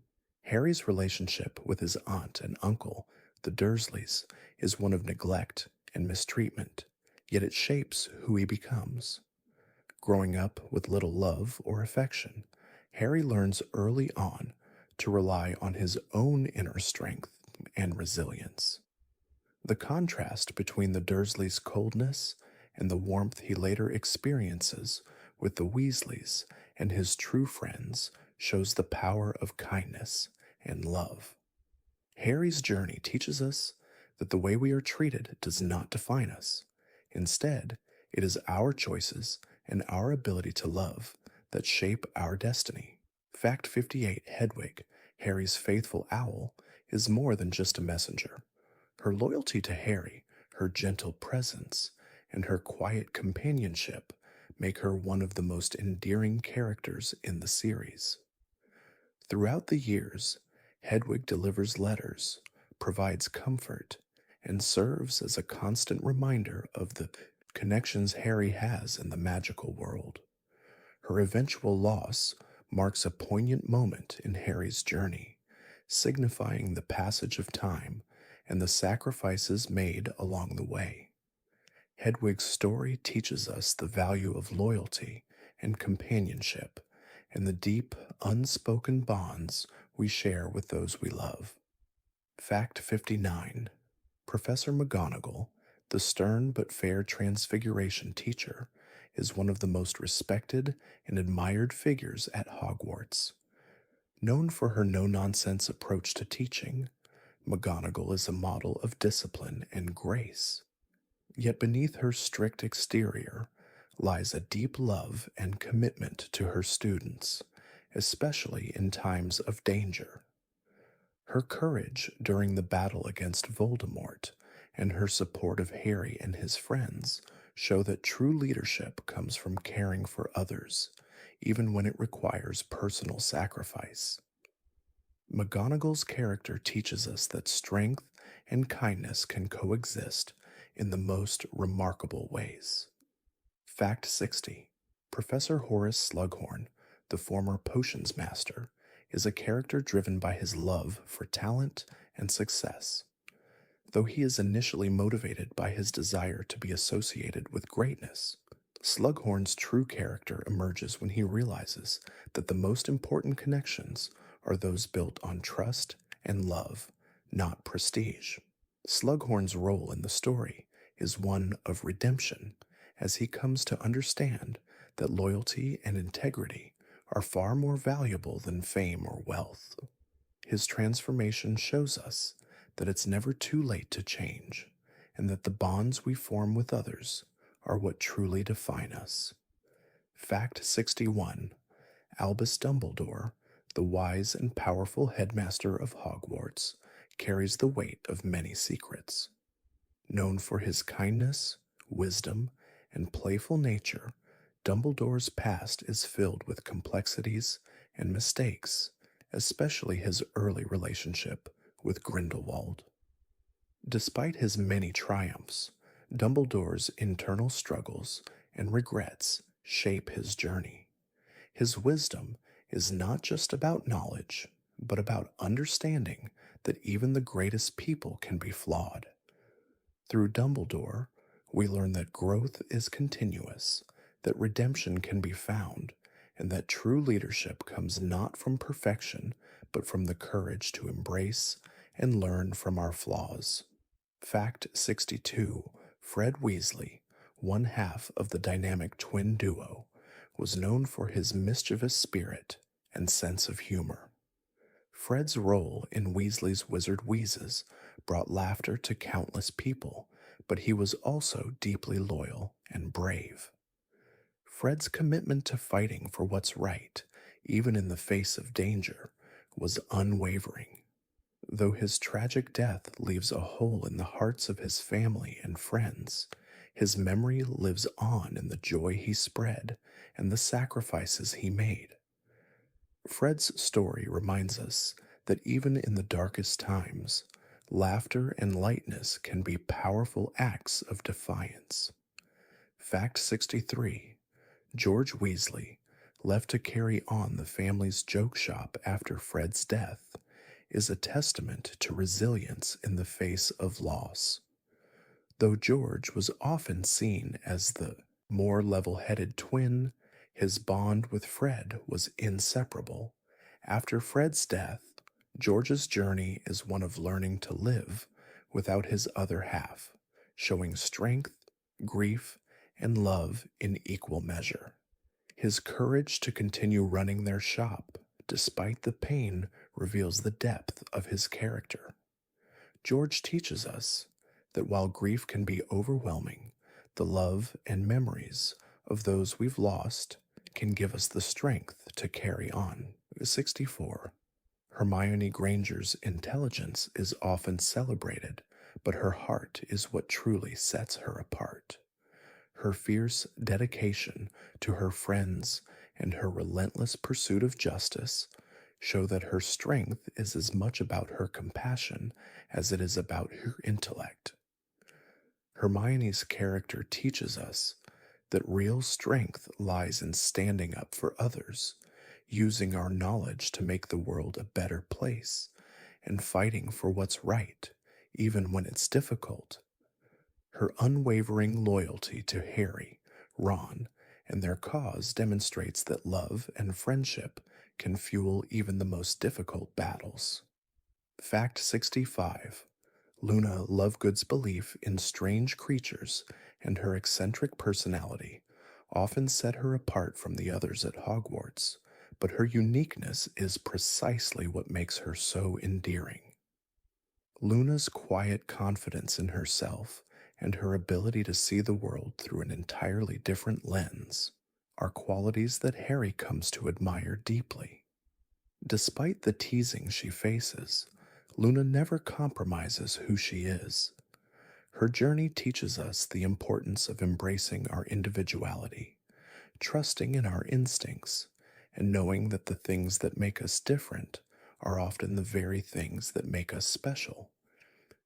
Speaker 1: Harry's relationship with his aunt and uncle, the Dursleys, is one of neglect and mistreatment, yet it shapes who he becomes. Growing up with little love or affection, Harry learns early on to rely on his own inner strength and resilience. The contrast between the Dursleys' coldness and the warmth he later experiences with the Weasleys and his true friends shows the power of kindness and love. Harry's journey teaches us that the way we are treated does not define us. Instead, it is our choices and our ability to love that shape our destiny. Fact 58: Hedwig, Harry's faithful owl, is more than just a messenger. Her loyalty to Harry, her gentle presence, and her quiet companionship make her one of the most endearing characters in the series. Throughout the years, Hedwig delivers letters, provides comfort, and serves as a constant reminder of the connections Harry has in the magical world. Her eventual loss marks a poignant moment in Harry's journey, signifying the passage of time and the sacrifices made along the way. Hedwig's story teaches us the value of loyalty and companionship and the deep, unspoken bonds we share with those we love. Fact 59: Professor McGonagall, the stern but fair Transfiguration teacher, is one of the most respected and admired figures at Hogwarts. Known for her no-nonsense approach to teaching, McGonagall is a model of discipline and grace. Yet beneath her strict exterior lies a deep love and commitment to her students, especially in times of danger. Her courage during the battle against Voldemort and her support of Harry and his friends show that true leadership comes from caring for others, even when it requires personal sacrifice. McGonagall's character teaches us that strength and kindness can coexist in the most remarkable ways. Fact 60: Professor Horace Slughorn, the former potions master, is a character driven by his love for talent and success. Though he is initially motivated by his desire to be associated with greatness, Slughorn's true character emerges when he realizes that the most important connections are those built on trust and love, not prestige. Slughorn's role in the story is one of redemption, as he comes to understand that loyalty and integrity are far more valuable than fame or wealth. His transformation shows us that it's never too late to change, and that the bonds we form with others are what truly define us. Fact 61: Albus Dumbledore, the wise and powerful headmaster of Hogwarts, carries the weight of many secrets. Known for his kindness, wisdom, and playful nature, Dumbledore's past is filled with complexities and mistakes, especially his early relationship with Grindelwald. Despite his many triumphs, Dumbledore's internal struggles and regrets shape his journey. His wisdom is not just about knowledge, but about understanding that even the greatest people can be flawed. Through Dumbledore, we learn that growth is continuous, that redemption can be found, and that true leadership comes not from perfection, but from the courage to embrace and learn from our flaws. Fact 62: Fred Weasley, one half of the dynamic twin duo, was known for his mischievous spirit and sense of humor. Fred's role in Weasley's Wizard Wheezes brought laughter to countless people, but he was also deeply loyal and brave. Fred's commitment to fighting for what's right, even in the face of danger, was unwavering. Though his tragic death leaves a hole in the hearts of his family and friends, his memory lives on in the joy he spread and the sacrifices he made. Fred's story reminds us that even in the darkest times, laughter and lightness can be powerful acts of defiance. Fact 63: George Weasley, left to carry on the family's joke shop after Fred's death, is a testament to resilience in the face of loss. Though George was often seen as the more level headed twin, his bond with Fred was inseparable. After Fred's death, George's journey is one of learning to live without his other half, showing strength, grief, and love in equal measure. His courage to continue running their shop, despite the pain, reveals the depth of his character. George teaches us that while grief can be overwhelming, the love and memories of those we've lost can give us the strength to carry on. 64. Hermione Granger's intelligence is often celebrated, but her heart is what truly sets her apart. Her fierce dedication to her friends and her relentless pursuit of justice show that her strength is as much about her compassion as it is about her intellect. Hermione's character teaches us that real strength lies in standing up for others, using our knowledge to make the world a better place, and fighting for what's right, even when it's difficult. Her unwavering loyalty to Harry, Ron, and their cause demonstrates that love and friendship can fuel even the most difficult battles. Fact 65: Luna Lovegood's belief in strange creatures and her eccentric personality often set her apart from the others at Hogwarts, but her uniqueness is precisely what makes her so endearing. Luna's quiet confidence in herself and her ability to see the world through an entirely different lens are qualities that Harry comes to admire deeply. Despite the teasing she faces, Luna never compromises who she is. Her journey teaches us the importance of embracing our individuality, trusting in our instincts, and knowing that the things that make us different are often the very things that make us special.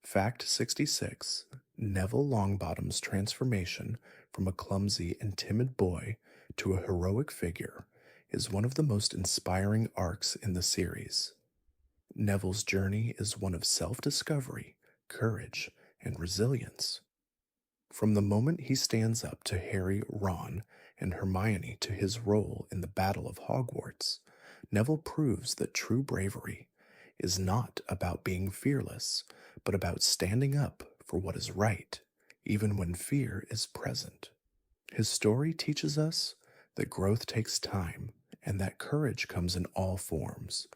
Speaker 1: Fact 66: Neville Longbottom's transformation from a clumsy and timid boy to a heroic figure is one of the most inspiring arcs in the series. Neville's journey is one of self-discovery, courage, and resilience. From the moment he stands up to Harry, Ron, and Hermione to his role in the Battle of Hogwarts, Neville proves that true bravery is not about being fearless, but about standing up for what is right, even when fear is present. His story teaches us that growth takes time and that courage comes in all forms,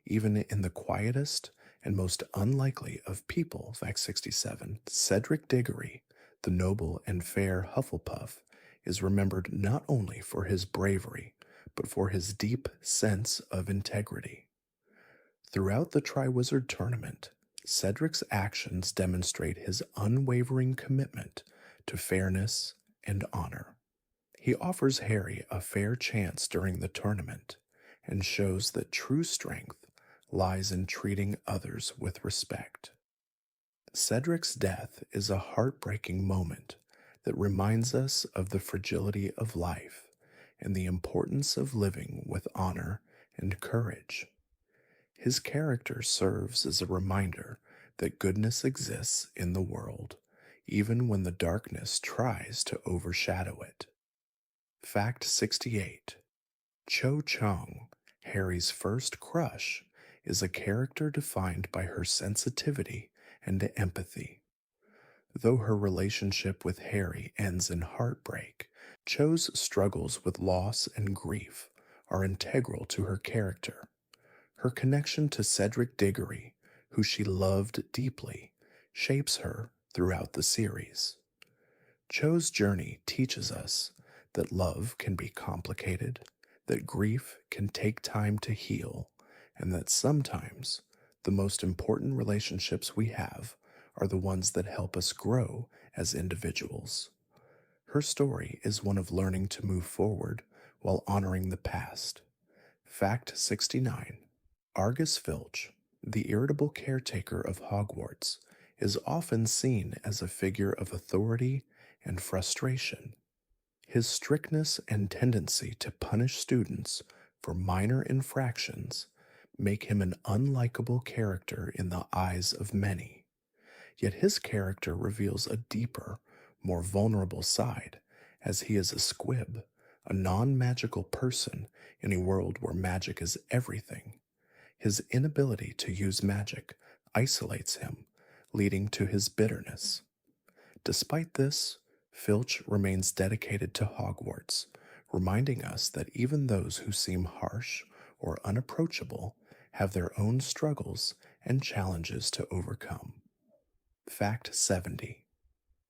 Speaker 1: even in the quietest and most unlikely of people. Fact 67: Cedric Diggory, the noble and fair Hufflepuff, is remembered not only for his bravery, but for his deep sense of integrity. Throughout the Triwizard Tournament, Cedric's actions demonstrate his unwavering commitment to fairness and honor. He offers Harry a fair chance during the tournament and shows that true strength lies in treating others with respect. Cedric's death is a heartbreaking moment that reminds us of the fragility of life and the importance of living with honor and courage. His character serves as a reminder that goodness exists in the world, even when the darkness tries to overshadow it. Fact 68. Cho Chang, Harry's first crush, is a character defined by her sensitivity and empathy. Though her relationship with Harry ends in heartbreak, Cho's struggles with loss and grief are integral to her character. Her connection to Cedric Diggory, who she loved deeply, shapes her throughout the series. Cho's journey teaches us that love can be complicated, that grief can take time to heal, and that sometimes the most important relationships we have are the ones that help us grow as individuals. Her story is one of learning to move forward while honoring the past. Fact 69. Argus Filch, the irritable caretaker of Hogwarts, is often seen as a figure of authority and frustration. His strictness and tendency to punish students for minor infractions make him an unlikable character in the eyes of many. Yet his character reveals a deeper, more vulnerable side, as he is a squib, a non magical person in a world where magic is everything. His inability to use magic isolates him, leading to his bitterness. Despite this, Filch remains dedicated to Hogwarts, reminding us that even those who seem harsh or unapproachable have their own struggles and challenges to overcome. Fact 70.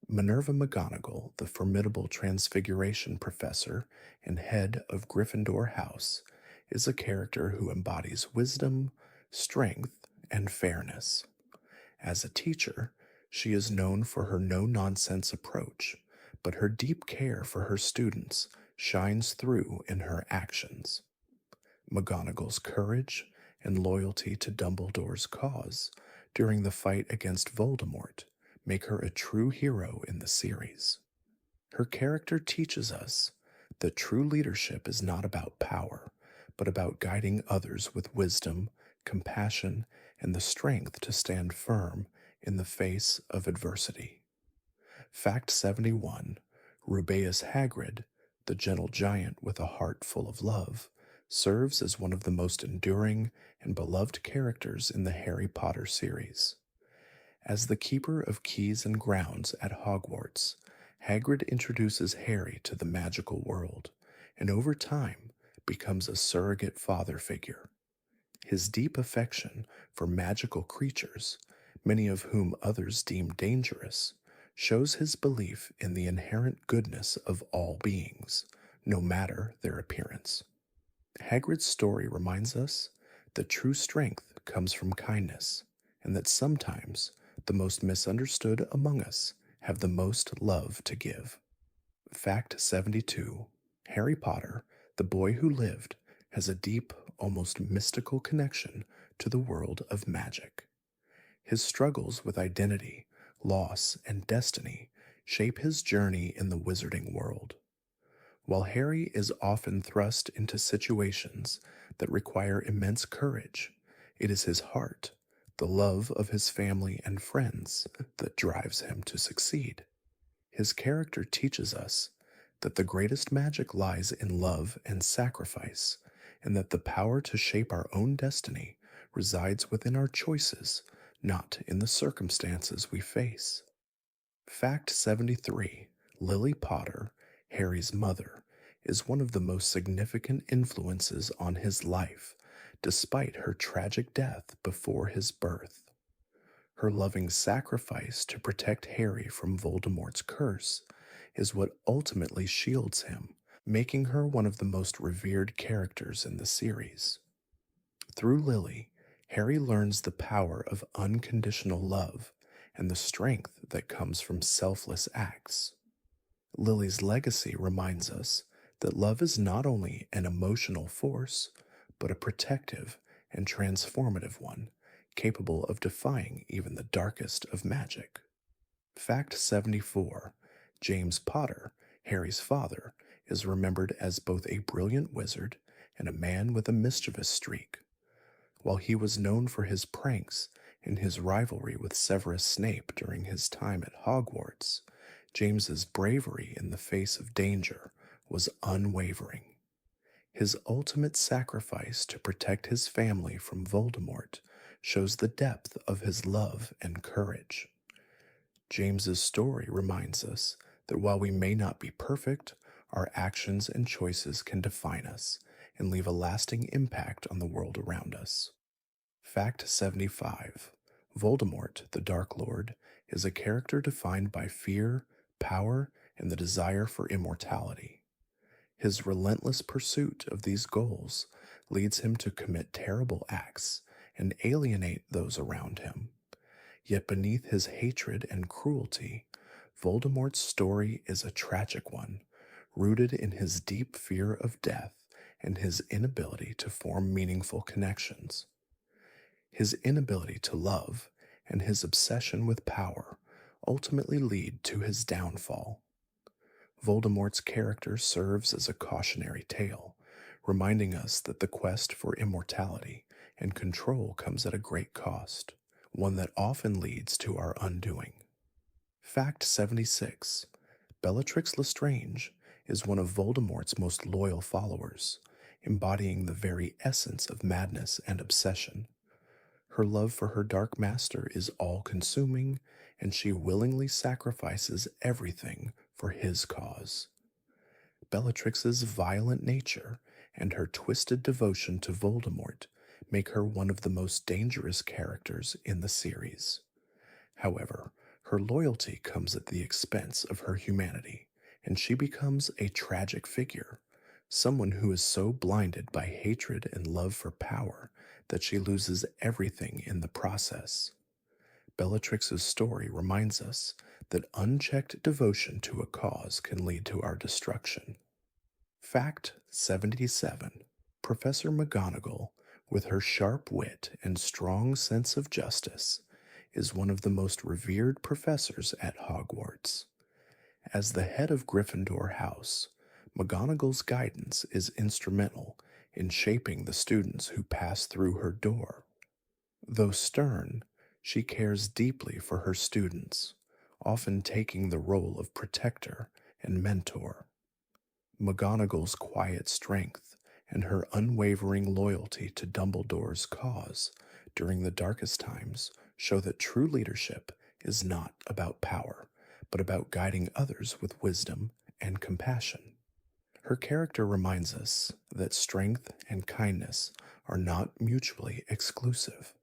Speaker 1: Minerva McGonagall, the formidable Transfiguration professor and head of Gryffindor House, is a character who embodies wisdom, strength, and fairness. As a teacher, she is known for her no nonsense approach, but her deep care for her students shines through in her actions. McGonagall's courage and loyalty to Dumbledore's cause during the fight against Voldemort make her a true hero in the series. Her character teaches us that true leadership is not about power, but about guiding others with wisdom, compassion, and the strength to stand firm in the face of adversity. Fact 71. Rubeus Hagrid, the gentle giant with a heart full of love, serves as one of the most enduring and beloved characters in the Harry Potter series. As the keeper of keys and grounds at Hogwarts, Hagrid introduces Harry to the magical world, and over time becomes a surrogate father figure. His deep affection for magical creatures, many of whom others deem dangerous, shows his belief in the inherent goodness of all beings, no matter their appearance. Hagrid's story reminds us that true strength comes from kindness, and that sometimes the most misunderstood among us have the most love to give. Fact 72. Harry Potter, the boy who lived, has a deep, almost mystical connection to the world of magic. His struggles with identity, loss, and destiny shape his journey in the wizarding world. While Harry is often thrust into situations that require immense courage, it is his heart, the love of his family and friends, that drives him to succeed. His character teaches us that the greatest magic lies in love and sacrifice, and that the power to shape our own destiny resides within our choices, not in the circumstances we face. Fact 73. Lily Potter, Harry's mother, is one of the most significant influences on his life, despite her tragic death before his birth. Her loving sacrifice to protect Harry from Voldemort's curse is what ultimately shields him, making her one of the most revered characters in the series. Through Lily, Harry learns the power of unconditional love and the strength that comes from selfless acts. Lily's legacy reminds us that love is not only an emotional force, but a protective and transformative one, capable of defying even the darkest of magic. Fact 74. James Potter, Harry's father, is remembered as both a brilliant wizard and a man with a mischievous streak. While he was known for his pranks and his rivalry with Severus Snape during his time at Hogwarts, James's bravery in the face of danger was unwavering. His ultimate sacrifice to protect his family from Voldemort shows the depth of his love and courage. James's story reminds us that while we may not be perfect, our actions and choices can define us and leave a lasting impact on the world around us. Fact 75. Voldemort, the Dark Lord, is a character defined by fear, power, and the desire for immortality. His relentless pursuit of these goals leads him to commit terrible acts and alienate those around him. Yet beneath his hatred and cruelty, Voldemort's story is a tragic one, rooted in his deep fear of death and his inability to form meaningful connections. His inability to love and his obsession with power ultimately lead to his downfall. Voldemort's character serves as a cautionary tale, reminding us that the quest for immortality and control comes at a great cost, one that often leads to our undoing. Fact 76. Bellatrix Lestrange is one of Voldemort's most loyal followers, embodying the very essence of madness and obsession. Her love for her Dark Master is all-consuming, and she willingly sacrifices everything for his cause. Bellatrix's violent nature and her twisted devotion to Voldemort make her one of the most dangerous characters in the series. However, her loyalty comes at the expense of her humanity, and she becomes a tragic figure, someone who is so blinded by hatred and love for power that she loses everything in the process. Bellatrix's story reminds us that unchecked devotion to a cause can lead to our destruction. Fact 77. Professor McGonagall, with her sharp wit and strong sense of justice, is one of the most revered professors at Hogwarts. As the head of Gryffindor House, McGonagall's guidance is instrumental in shaping the students who pass through her door. Though stern, she cares deeply for her students, often taking the role of protector and mentor. McGonagall's quiet strength and her unwavering loyalty to Dumbledore's cause during the darkest times show that true leadership is not about power, but about guiding others with wisdom and compassion. Her character reminds us that strength and kindness are not mutually exclusive.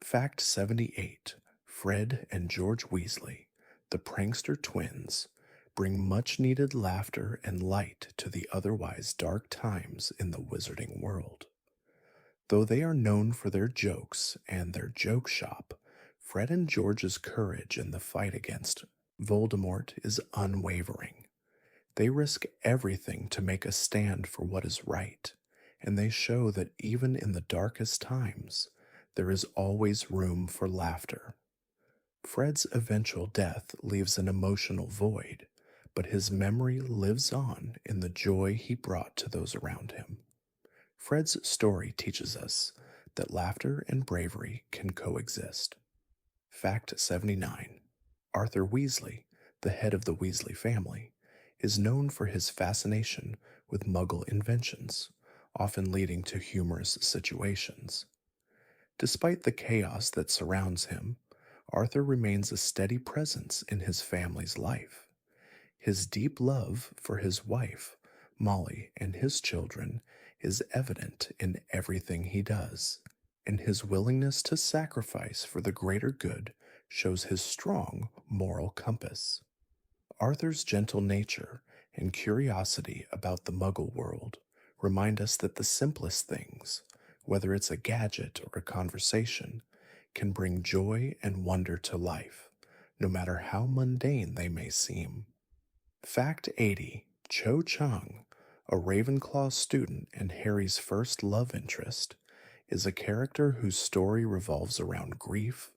Speaker 1: Fact 78. Fred and George Weasley, the prankster twins, bring much-needed laughter and light to the otherwise dark times in the wizarding world. Though they are known for their jokes and their joke shop, Fred and George's courage in the fight against Voldemort is unwavering. They risk everything to make a stand for what is right, and they show that even in the darkest times, there is always room for laughter. Fred's eventual death leaves an emotional void, but his memory lives on in the joy he brought to those around him. Fred's story teaches us that laughter and bravery can coexist. Fact 79. Arthur Weasley, the head of the Weasley family, is known for his fascination with Muggle inventions, often leading to humorous situations. Despite the chaos that surrounds him, Arthur remains a steady presence in his family's life. His deep love for his wife, Molly, and his children is evident in everything he does, and his willingness to sacrifice for the greater good shows his strong moral compass. Arthur's gentle nature and curiosity about the Muggle world remind us that the simplest things, whether it's a gadget or a conversation, can bring joy and wonder to life, no matter how mundane they may seem. Fact 80. Cho Chang, a Ravenclaw student and Harry's first love interest, is a character whose story revolves around grief,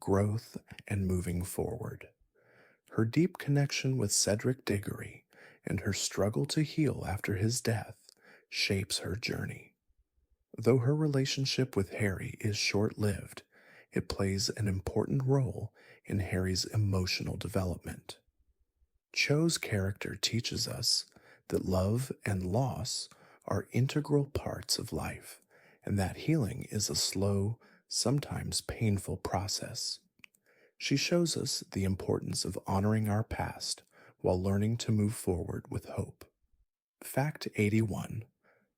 Speaker 1: growth, and moving forward. Her deep connection with Cedric Diggory and her struggle to heal after his death shapes her journey. Though her relationship with Harry is short lived, it plays an important role in Harry's emotional development. Cho's character teaches us that love and loss are integral parts of life, and that healing is a slow, sometimes painful process. She shows us the importance of honoring our past while learning to move forward with hope. Fact 81: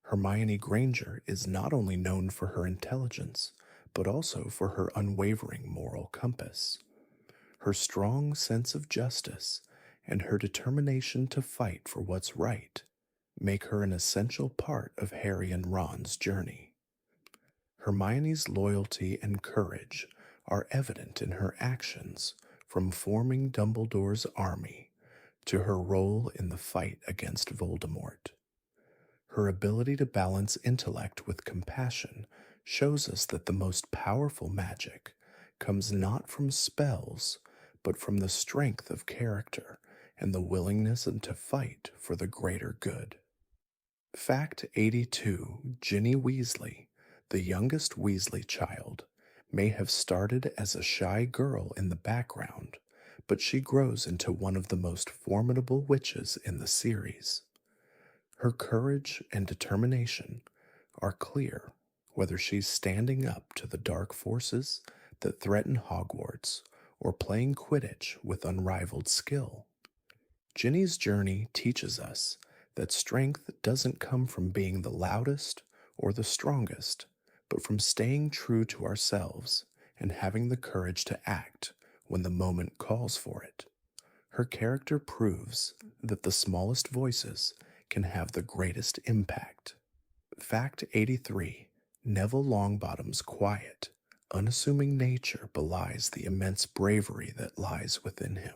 Speaker 1: Hermione Granger is not only known for her intelligence, but also for her unwavering moral compass. Her strong sense of justice and her determination to fight for what's right make her an essential part of Harry and Ron's journey. Hermione's loyalty and courage are evident in her actions, from forming Dumbledore's army to her role in the fight against Voldemort. Her ability to balance intellect with compassion shows us that the most powerful magic comes not from spells, but from the strength of character and the willingness to fight for the greater good. Fact 82: Ginny Weasley, the youngest Weasley child, may have started as a shy girl in the background, but she grows into one of the most formidable witches in the series. Her courage and determination are clear, whether she's standing up to the dark forces that threaten Hogwarts or playing Quidditch with unrivaled skill. Ginny's journey teaches us that strength doesn't come from being the loudest or the strongest, but from staying true to ourselves and having the courage to act when the moment calls for it. Her character proves that the smallest voices can have the greatest impact. Fact 83: Neville Longbottom's quiet, unassuming nature belies the immense bravery that lies within him.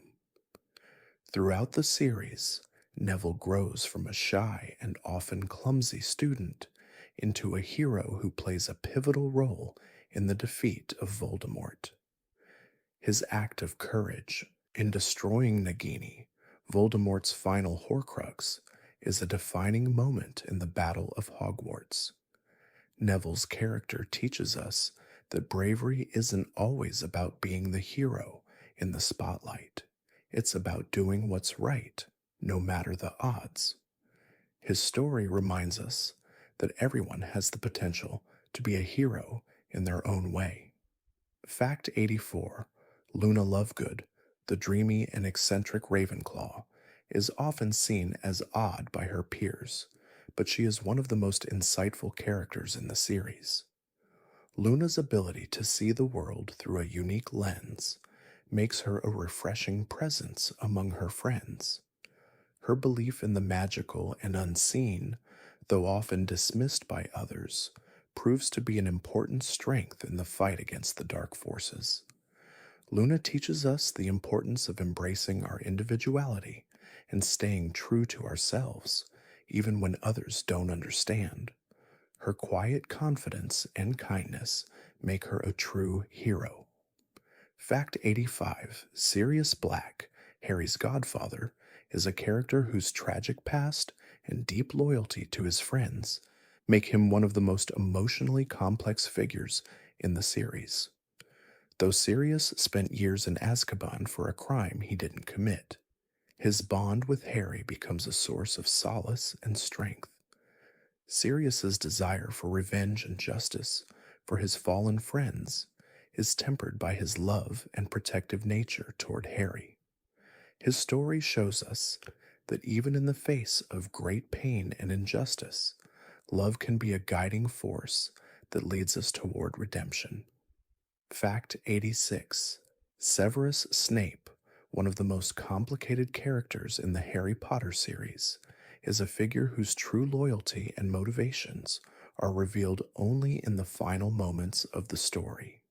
Speaker 1: Throughout the series, Neville grows from a shy and often clumsy student into a hero who plays a pivotal role in the defeat of Voldemort. His act of courage in destroying Nagini, Voldemort's final Horcrux, is a defining moment in the Battle of Hogwarts. Neville's character teaches us that bravery isn't always about being the hero in the spotlight. It's about doing what's right, no matter the odds. His story reminds us that everyone has the potential to be a hero in their own way. Fact 84: Luna Lovegood, the dreamy and eccentric Ravenclaw, is often seen as odd by her peers, but she is one of the most insightful characters in the series. Luna's ability to see the world through a unique lens makes her a refreshing presence among her friends. Her belief in the magical and unseen, though often dismissed by others, proves to be an important strength in the fight against the dark forces. Luna teaches us the importance of embracing our individuality and staying true to ourselves, even when others don't understand. Her quiet confidence and kindness make her a true hero. Fact 85: Sirius Black, Harry's godfather, is a character whose tragic past and deep loyalty to his friends make him one of the most emotionally complex figures in the series. Though Sirius spent years in Azkaban for a crime he didn't commit, his bond with Harry becomes a source of solace and strength. Sirius's desire for revenge and justice for his fallen friends is tempered by his love and protective nature toward Harry. His story shows us that even in the face of great pain and injustice, love can be a guiding force that leads us toward redemption. Fact 86: Severus Snape, one of the most complicated characters in the Harry Potter series, is a figure whose true loyalty and motivations are revealed only in the final moments of the story.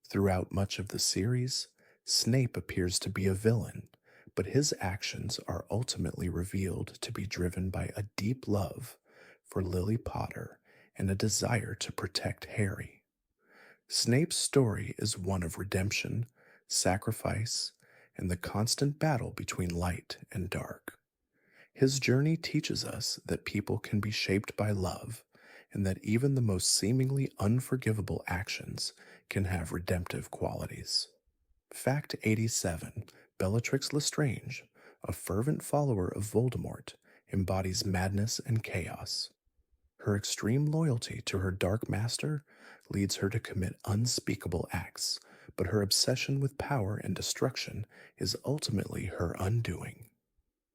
Speaker 1: Throughout much of the series, Snape appears to be a villain, but his actions are ultimately revealed to be driven by a deep love for Lily Potter and a desire to protect Harry. Snape's story is one of redemption, sacrifice, and the constant battle between light and dark. His journey teaches us that people can be shaped by love, and that even the most seemingly unforgivable actions can have redemptive qualities. Fact 87: Bellatrix Lestrange, a fervent follower of Voldemort, embodies madness and chaos. Her extreme loyalty to her dark master leads her to commit unspeakable acts, but her obsession with power and destruction is ultimately her undoing.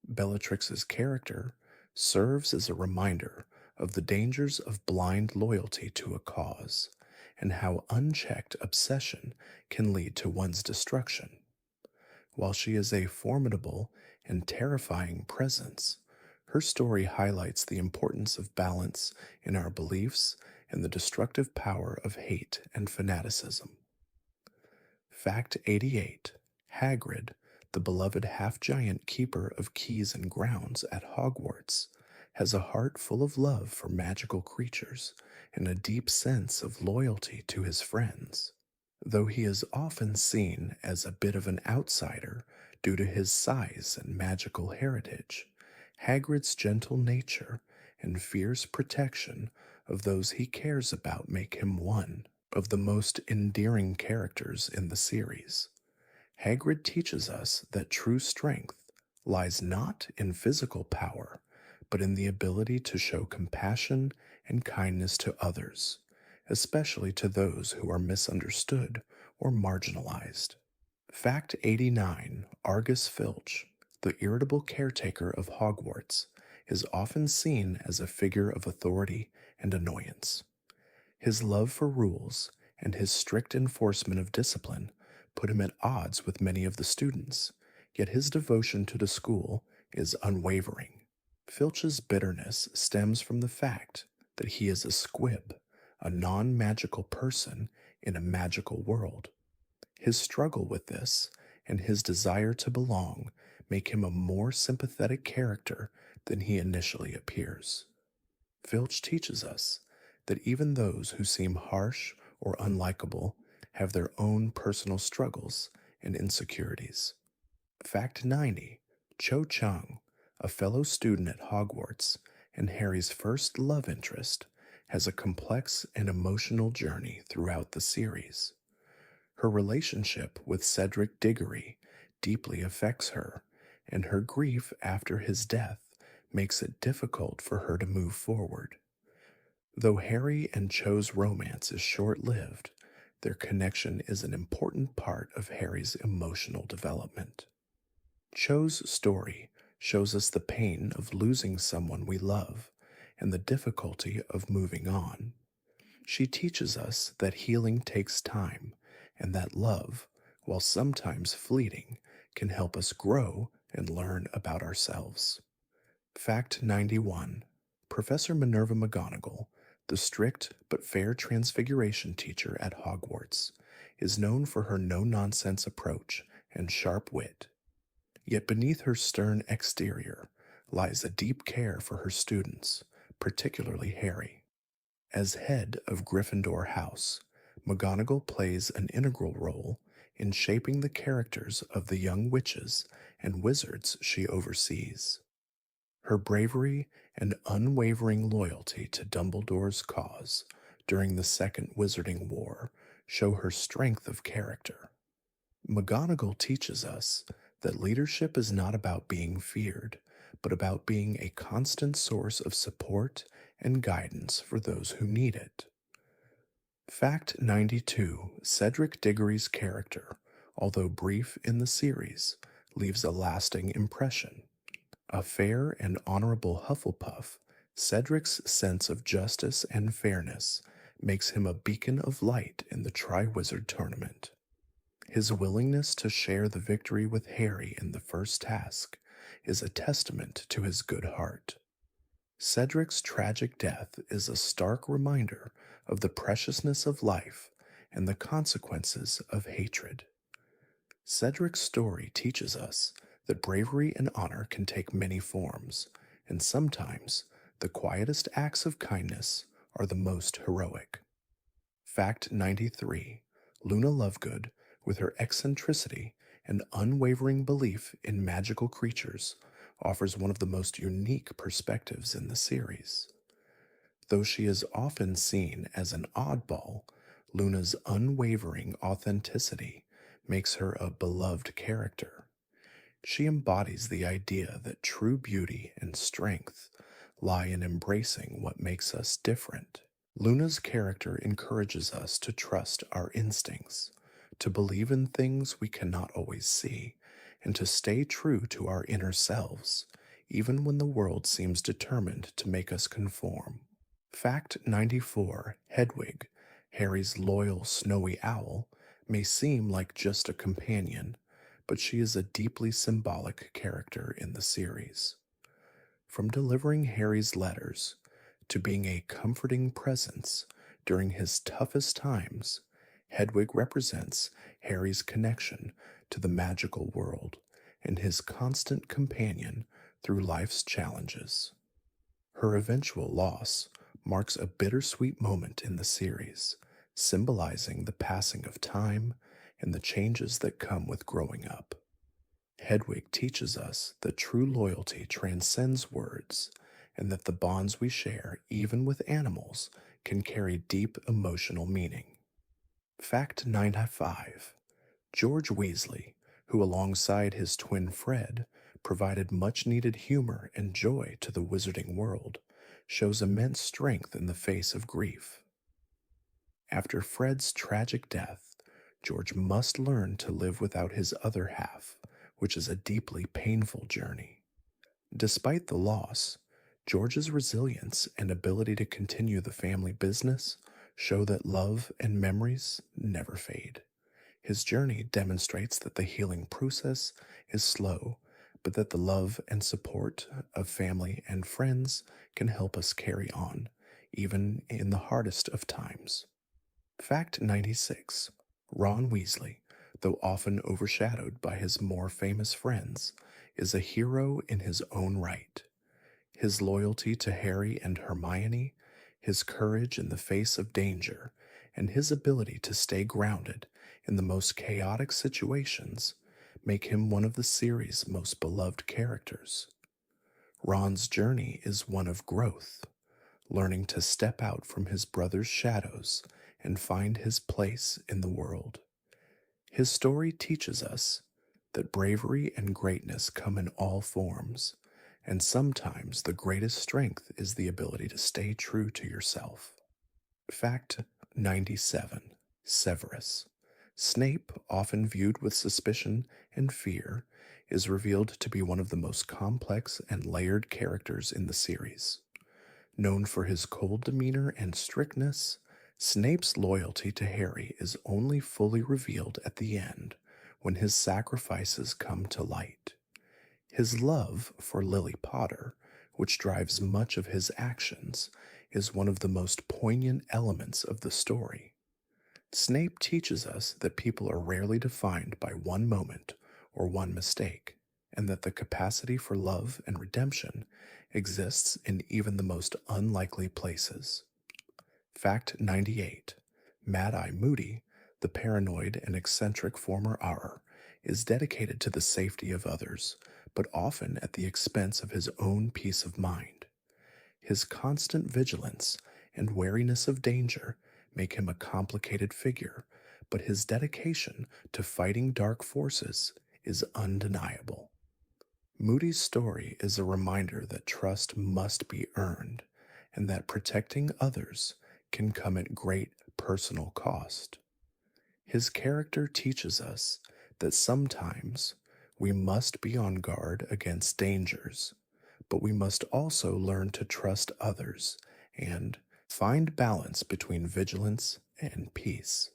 Speaker 1: Bellatrix's character serves as a reminder of the dangers of blind loyalty to a cause, and how unchecked obsession can lead to one's destruction. While she is a formidable and terrifying presence, her story highlights the importance of balance in our beliefs and the destructive power of hate and fanaticism. Fact 88: Hagrid, the beloved half giant keeper of keys and grounds at Hogwarts, has a heart full of love for magical creatures and a deep sense of loyalty to his friends. Though he is often seen as a bit of an outsider due to his size and magical heritage, Hagrid's gentle nature and fierce protection of those he cares about make him one of the most endearing characters in the series. Hagrid teaches us that true strength lies not in physical power, but in the ability to show compassion and kindness to others, especially to those who are misunderstood or marginalized. Fact 89: Argus Filch, the irritable caretaker of Hogwarts, is often seen as a figure of authority and annoyance. His love for rules and his strict enforcement of discipline put him at odds with many of the students, yet his devotion to the school is unwavering. Filch's bitterness stems from the fact that he is a squib, a non-magical person in a magical world. His struggle with this and his desire to belong make him a more sympathetic character than he initially appears. Filch teaches us that even those who seem harsh or unlikable have their own personal struggles and insecurities. Fact 90: Cho Chang, a fellow student at Hogwarts and Harry's first love interest, has a complex and emotional journey throughout the series. Her relationship with Cedric Diggory deeply affects her, and her grief after his death makes it difficult for her to move forward. Though Harry and Cho's romance is short-lived, their connection is an important part of Harry's emotional development. Cho's story shows us the pain of losing someone we love and the difficulty of moving on. She teaches us that healing takes time and that love, while sometimes fleeting, can help us grow and learn about ourselves. Fact 91: Professor Minerva McGonagall, the strict but fair transfiguration teacher at Hogwarts, is known for her no-nonsense approach and sharp wit. Yet beneath her stern exterior lies a deep care for her students, particularly Harry. As head of Gryffindor House, McGonagall plays an integral role in shaping the characters of the young witches and wizards she oversees. Her bravery and unwavering loyalty to Dumbledore's cause during the Second Wizarding War show her strength of character. McGonagall teaches us that leadership is not about being feared, but about being a constant source of support and guidance for those who need it. Fact 92: Cedric Diggory's character, although brief in the series, leaves a lasting impression. A fair and honorable Hufflepuff, Cedric's sense of justice and fairness makes him a beacon of light in the Triwizard Tournament. His willingness to share the victory with Harry in the first task is a testament to his good heart. Cedric's tragic death is a stark reminder of the preciousness of life and the consequences of hatred. Cedric's story teaches us that bravery and honor can take many forms, and sometimes the quietest acts of kindness are the most heroic. Fact 93. Luna Lovegood, with her eccentricity and unwavering belief in magical creatures, offers one of the most unique perspectives in the series. Though she is often seen as an oddball, Luna's unwavering authenticity makes her a beloved character. She embodies the idea that true beauty and strength lie in embracing what makes us different. Luna's character encourages us to trust our instincts, to believe in things we cannot always see, and to stay true to our inner selves, even when the world seems determined to make us conform. Fact 94. Hedwig, Harry's loyal snowy owl, may seem like just a companion, but she is a deeply symbolic character in the series. From delivering Harry's letters to being a comforting presence during his toughest times, Hedwig represents Harry's connection to the magical world and his constant companion through life's challenges. Her eventual loss marks a bittersweet moment in the series, symbolizing the passing of time and the changes that come with growing up. Hedwig teaches us that true loyalty transcends words and that the bonds we share, even with animals, can carry deep emotional meaning. Fact 95. George Weasley, who alongside his twin Fred provided much needed humor and joy to the wizarding world, shows immense strength in the face of grief. After Fred's tragic death, George must learn to live without his other half, which is a deeply painful journey. Despite the loss, George's resilience and ability to continue the family business show that love and memories never fade. His journey demonstrates that the healing process is slow, but that the love and support of family and friends can help us carry on, even in the hardest of times. Fact 96. Ron Weasley, though often overshadowed by his more famous friends, is a hero in his own right. His loyalty to Harry and Hermione, his courage in the face of danger, and his ability to stay grounded in the most chaotic situations make him one of the series' most beloved characters. Ron's journey is one of growth, learning to step out from his brother's shadows and find his place in the world. His story teaches us that bravery and greatness come in all forms, and sometimes the greatest strength is the ability to stay true to yourself. Fact 97. Severus. Snape, often viewed with suspicion and fear, is revealed to be one of the most complex and layered characters in the series. Known for his cold demeanor and strictness, Snape's loyalty to Harry is only fully revealed at the end when his sacrifices come to light. His love for Lily Potter, which drives much of his actions, is one of the most poignant elements of the story. Snape teaches us that people are rarely defined by one moment or one mistake, and that the capacity for love and redemption exists in even the most unlikely places. Fact 98. Mad-Eye Moody, the paranoid and eccentric former Auror, is dedicated to the safety of others, but often at the expense of his own peace of mind. His constant vigilance and wariness of danger make him a complicated figure, but his dedication to fighting dark forces is undeniable. Moody's story is a reminder that trust must be earned, and that protecting others can come at great personal cost. His character teaches us that sometimes we must be on guard against dangers, but we must also learn to trust others and find balance between vigilance and peace.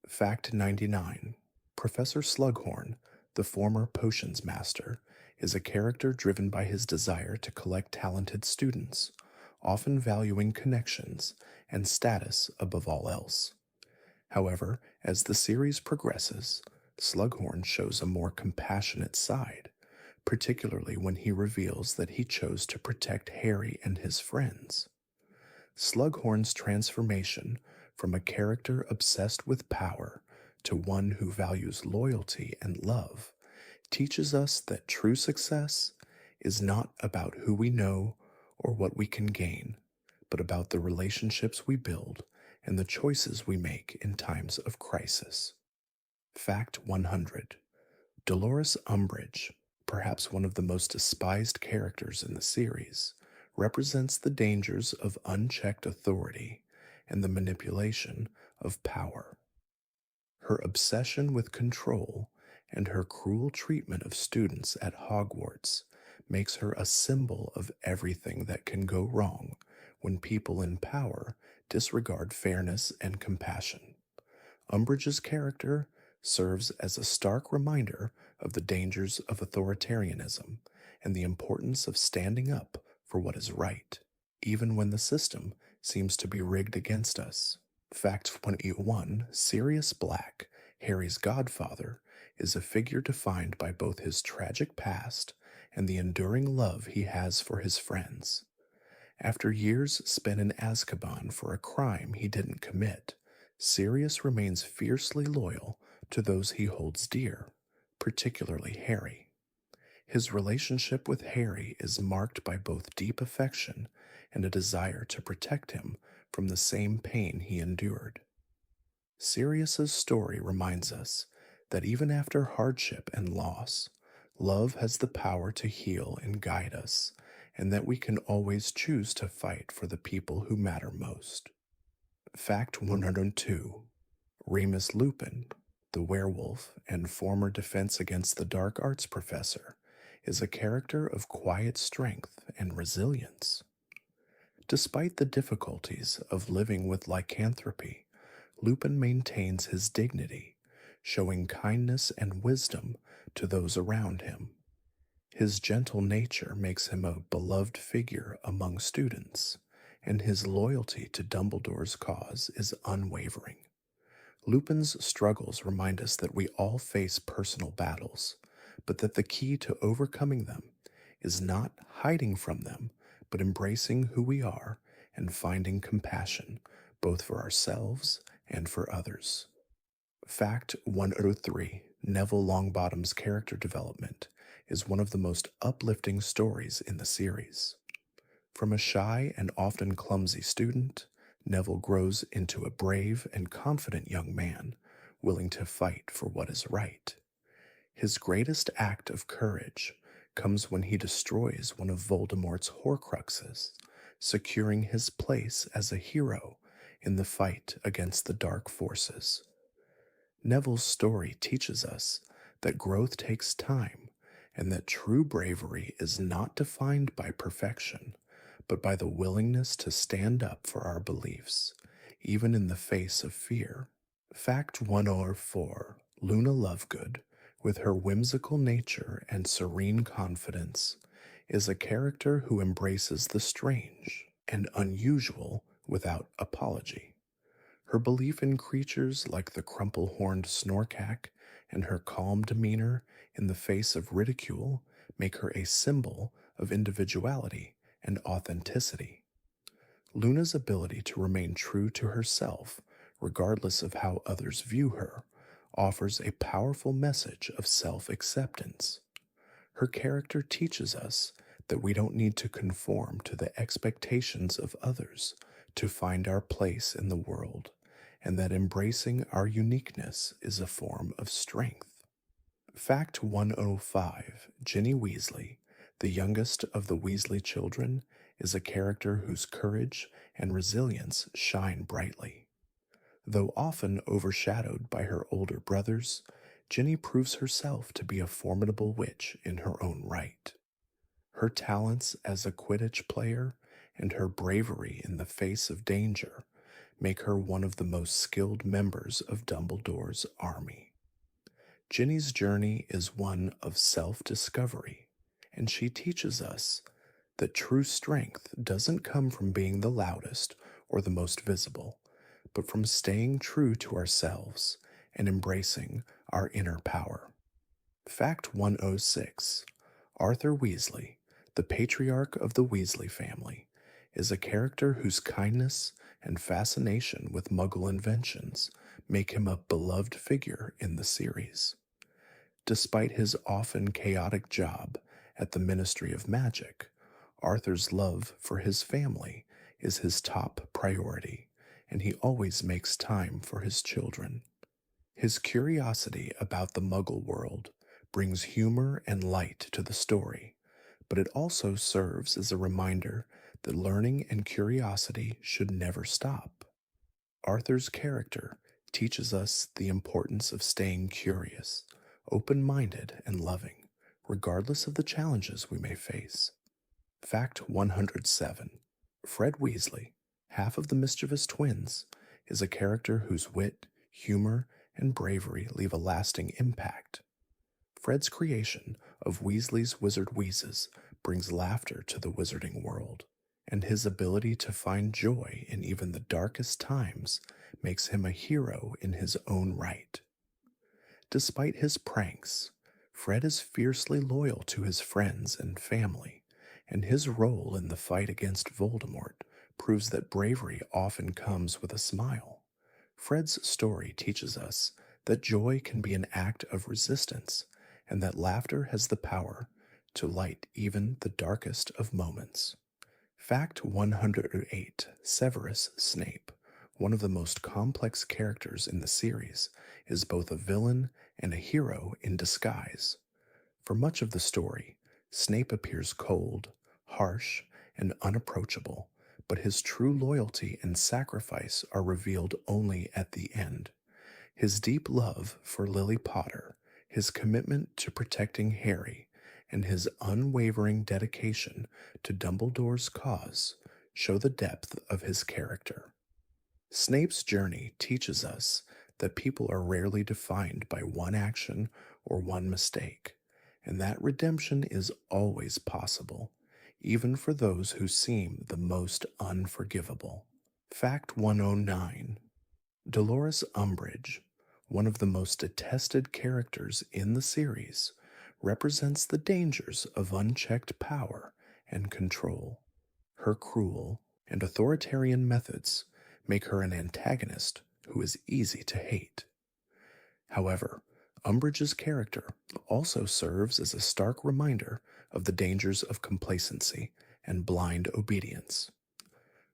Speaker 1: Fact 99. Professor Slughorn, the former potions master, is a character driven by his desire to collect talented students, often valuing connections and status above all else. However, as the series progresses, Slughorn shows a more compassionate side, particularly when he reveals that he chose to protect Harry and his friends. Slughorn's transformation from a character obsessed with power to one who values loyalty and love teaches us that true success is not about who we know or what we can gain, but about the relationships we build and the choices we make in times of crisis. Fact 100. Dolores Umbridge, perhaps one of the most despised characters in the series, represents the dangers of unchecked authority and the manipulation of power. Her obsession with control and her cruel treatment of students at Hogwarts makes her a symbol of everything that can go wrong when people in power disregard fairness and compassion. Umbridge's character serves as a stark reminder of the dangers of authoritarianism and the importance of standing up for what is right, even when the system seems to be rigged against us. Fact 21. Sirius Black, Harry's godfather, is a figure defined by both his tragic past and the enduring love he has for his friends. After years spent in Azkaban for a crime he didn't commit, Sirius remains fiercely loyal to those he holds dear, particularly Harry. His relationship with Harry is marked by both deep affection and a desire to protect him from the same pain he endured. Sirius's story reminds us that even after hardship and loss, love has the power to heal and guide us, and that we can always choose to fight for the people who matter most. Fact 102. Remus Lupin, the werewolf and former Defense Against the Dark Arts professor, is a character of quiet strength and resilience. Despite the difficulties of living with lycanthropy, Lupin maintains his dignity, showing kindness and wisdom to those around him. His gentle nature makes him a beloved figure among students, and his loyalty to Dumbledore's cause is unwavering. Lupin's struggles remind us that we all face personal battles, but that the key to overcoming them is not hiding from them, but embracing who we are and finding compassion, both for ourselves and for others. Fact 103. Neville Longbottom's character development is one of the most uplifting stories in the series. From a shy and often clumsy student, Neville grows into a brave and confident young man, willing to fight for what is right. His greatest act of courage comes when he destroys one of Voldemort's Horcruxes, securing his place as a hero in the fight against the dark forces. Neville's story teaches us that growth takes time and that true bravery is not defined by perfection, but by the willingness to stand up for our beliefs, even in the face of fear. Fact 104. Luna Lovegood, with her whimsical nature and serene confidence, is a character who embraces the strange and unusual without apology. Her belief in creatures like the crumple-horned Snorkack and her calm demeanor in the face of ridicule make her a symbol of individuality and authenticity. Luna's ability to remain true to herself, regardless of how others view her, offers a powerful message of self-acceptance. Her character teaches us that we don't need to conform to the expectations of others to find our place in the world, and that embracing our uniqueness is a form of strength. Fact 105. Ginny Weasley, the youngest of the Weasley children, is a character whose courage and resilience shine brightly. Though often overshadowed by her older brothers, Ginny proves herself to be a formidable witch in her own right. Her talents as a Quidditch player and her bravery in the face of danger make her one of the most skilled members of Dumbledore's army. Ginny's journey is one of self-discovery, and she teaches us that true strength doesn't come from being the loudest or the most visible, but from staying true to ourselves and embracing our inner power. Fact 106. Arthur Weasley, the patriarch of the Weasley family, is a character whose kindness and fascination with Muggle inventions make him a beloved figure in the series. Despite his often chaotic job at the Ministry of Magic, Arthur's love for his family is his top priority, and he always makes time for his children. His curiosity about the Muggle world brings humor and light to the story, but it also serves as a reminder that learning and curiosity should never stop. Arthur's character teaches us the importance of staying curious, open minded, and loving, regardless of the challenges we may face. Fact 107: Fred Weasley, half of the mischievous twins, is a character whose wit, humor, and bravery leave a lasting impact. Fred's creation of Weasley's Wizard Wheezes brings laughter to the wizarding world, and his ability to find joy in even the darkest times makes him a hero in his own right. Despite his pranks, Fred is fiercely loyal to his friends and family, and his role in the fight against Voldemort proves that bravery often comes with a smile. Fred's story teaches us that joy can be an act of resistance and that laughter has the power to light even the darkest of moments. Fact 108: Severus Snape, one of the most complex characters in the series, is both a villain and a hero in disguise. For much of the story, Snape appears cold, harsh, and unapproachable, but his true loyalty and sacrifice are revealed only at the end. His deep love for Lily Potter, his commitment to protecting Harry, and his unwavering dedication to Dumbledore's cause show the depth of his character. Snape's journey teaches us that people are rarely defined by one action or one mistake, and that redemption is always possible, even for those who seem the most unforgivable. Fact 109: Dolores Umbridge, one of the most detested characters in the series, represents the dangers of unchecked power and control. Her cruel and authoritarian methods make her an antagonist who is easy to hate. However, Umbridge's character also serves as a stark reminder of the dangers of complacency and blind obedience.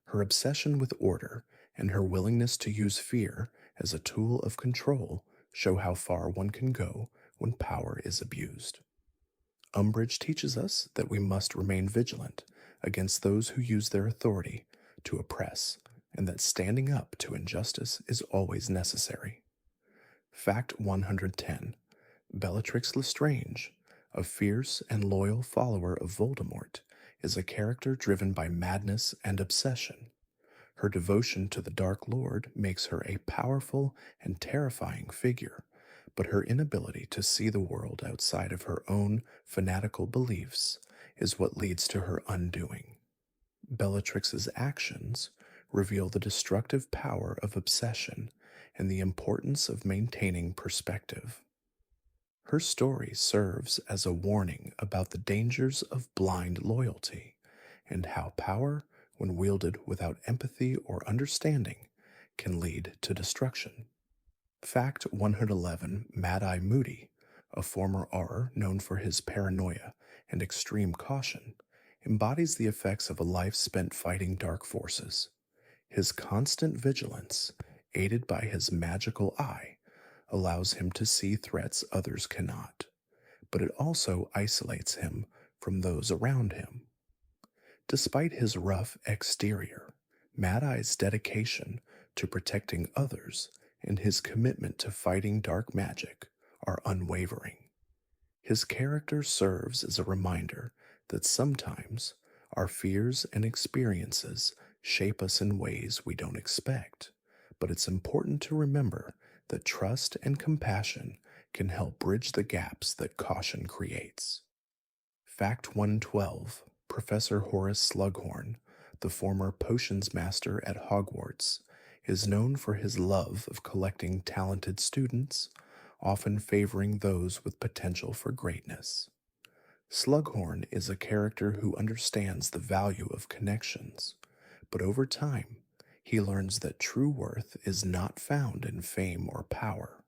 Speaker 1: Her obsession with order and her willingness to use fear as a tool of control show how far one can go when power is abused. Umbridge teaches us that we must remain vigilant against those who use their authority to oppress, and that standing up to injustice is always necessary. Fact 110: Bellatrix Lestrange, a fierce and loyal follower of Voldemort, is a character driven by madness and obsession. Her devotion to the Dark Lord makes her a powerful and terrifying figure, but her inability to see the world outside of her own fanatical beliefs is what leads to her undoing. Bellatrix's actions reveal the destructive power of obsession and the importance of maintaining perspective. Her story serves as a warning about the dangers of blind loyalty and how power, when wielded without empathy or understanding, can lead to destruction. Fact 111: Mad-Eye Moody, a former Auror known for his paranoia and extreme caution, embodies the effects of a life spent fighting dark forces. His constant vigilance, aided by his magical eye, allows him to see threats others cannot, but it also isolates him from those around him. Despite his rough exterior, Mad-Eye's dedication to protecting others and his commitment to fighting dark magic are unwavering. His character serves as a reminder that sometimes our fears and experiences shape us in ways we don't expect, but it's important to remember that trust and compassion can help bridge the gaps that caution creates. Fact 112: Professor Horace Slughorn, the former potions master at Hogwarts, is known for his love of collecting talented students, often favoring those with potential for greatness. Slughorn is a character who understands the value of connections, But over time, he learns that true worth is not found in fame or power.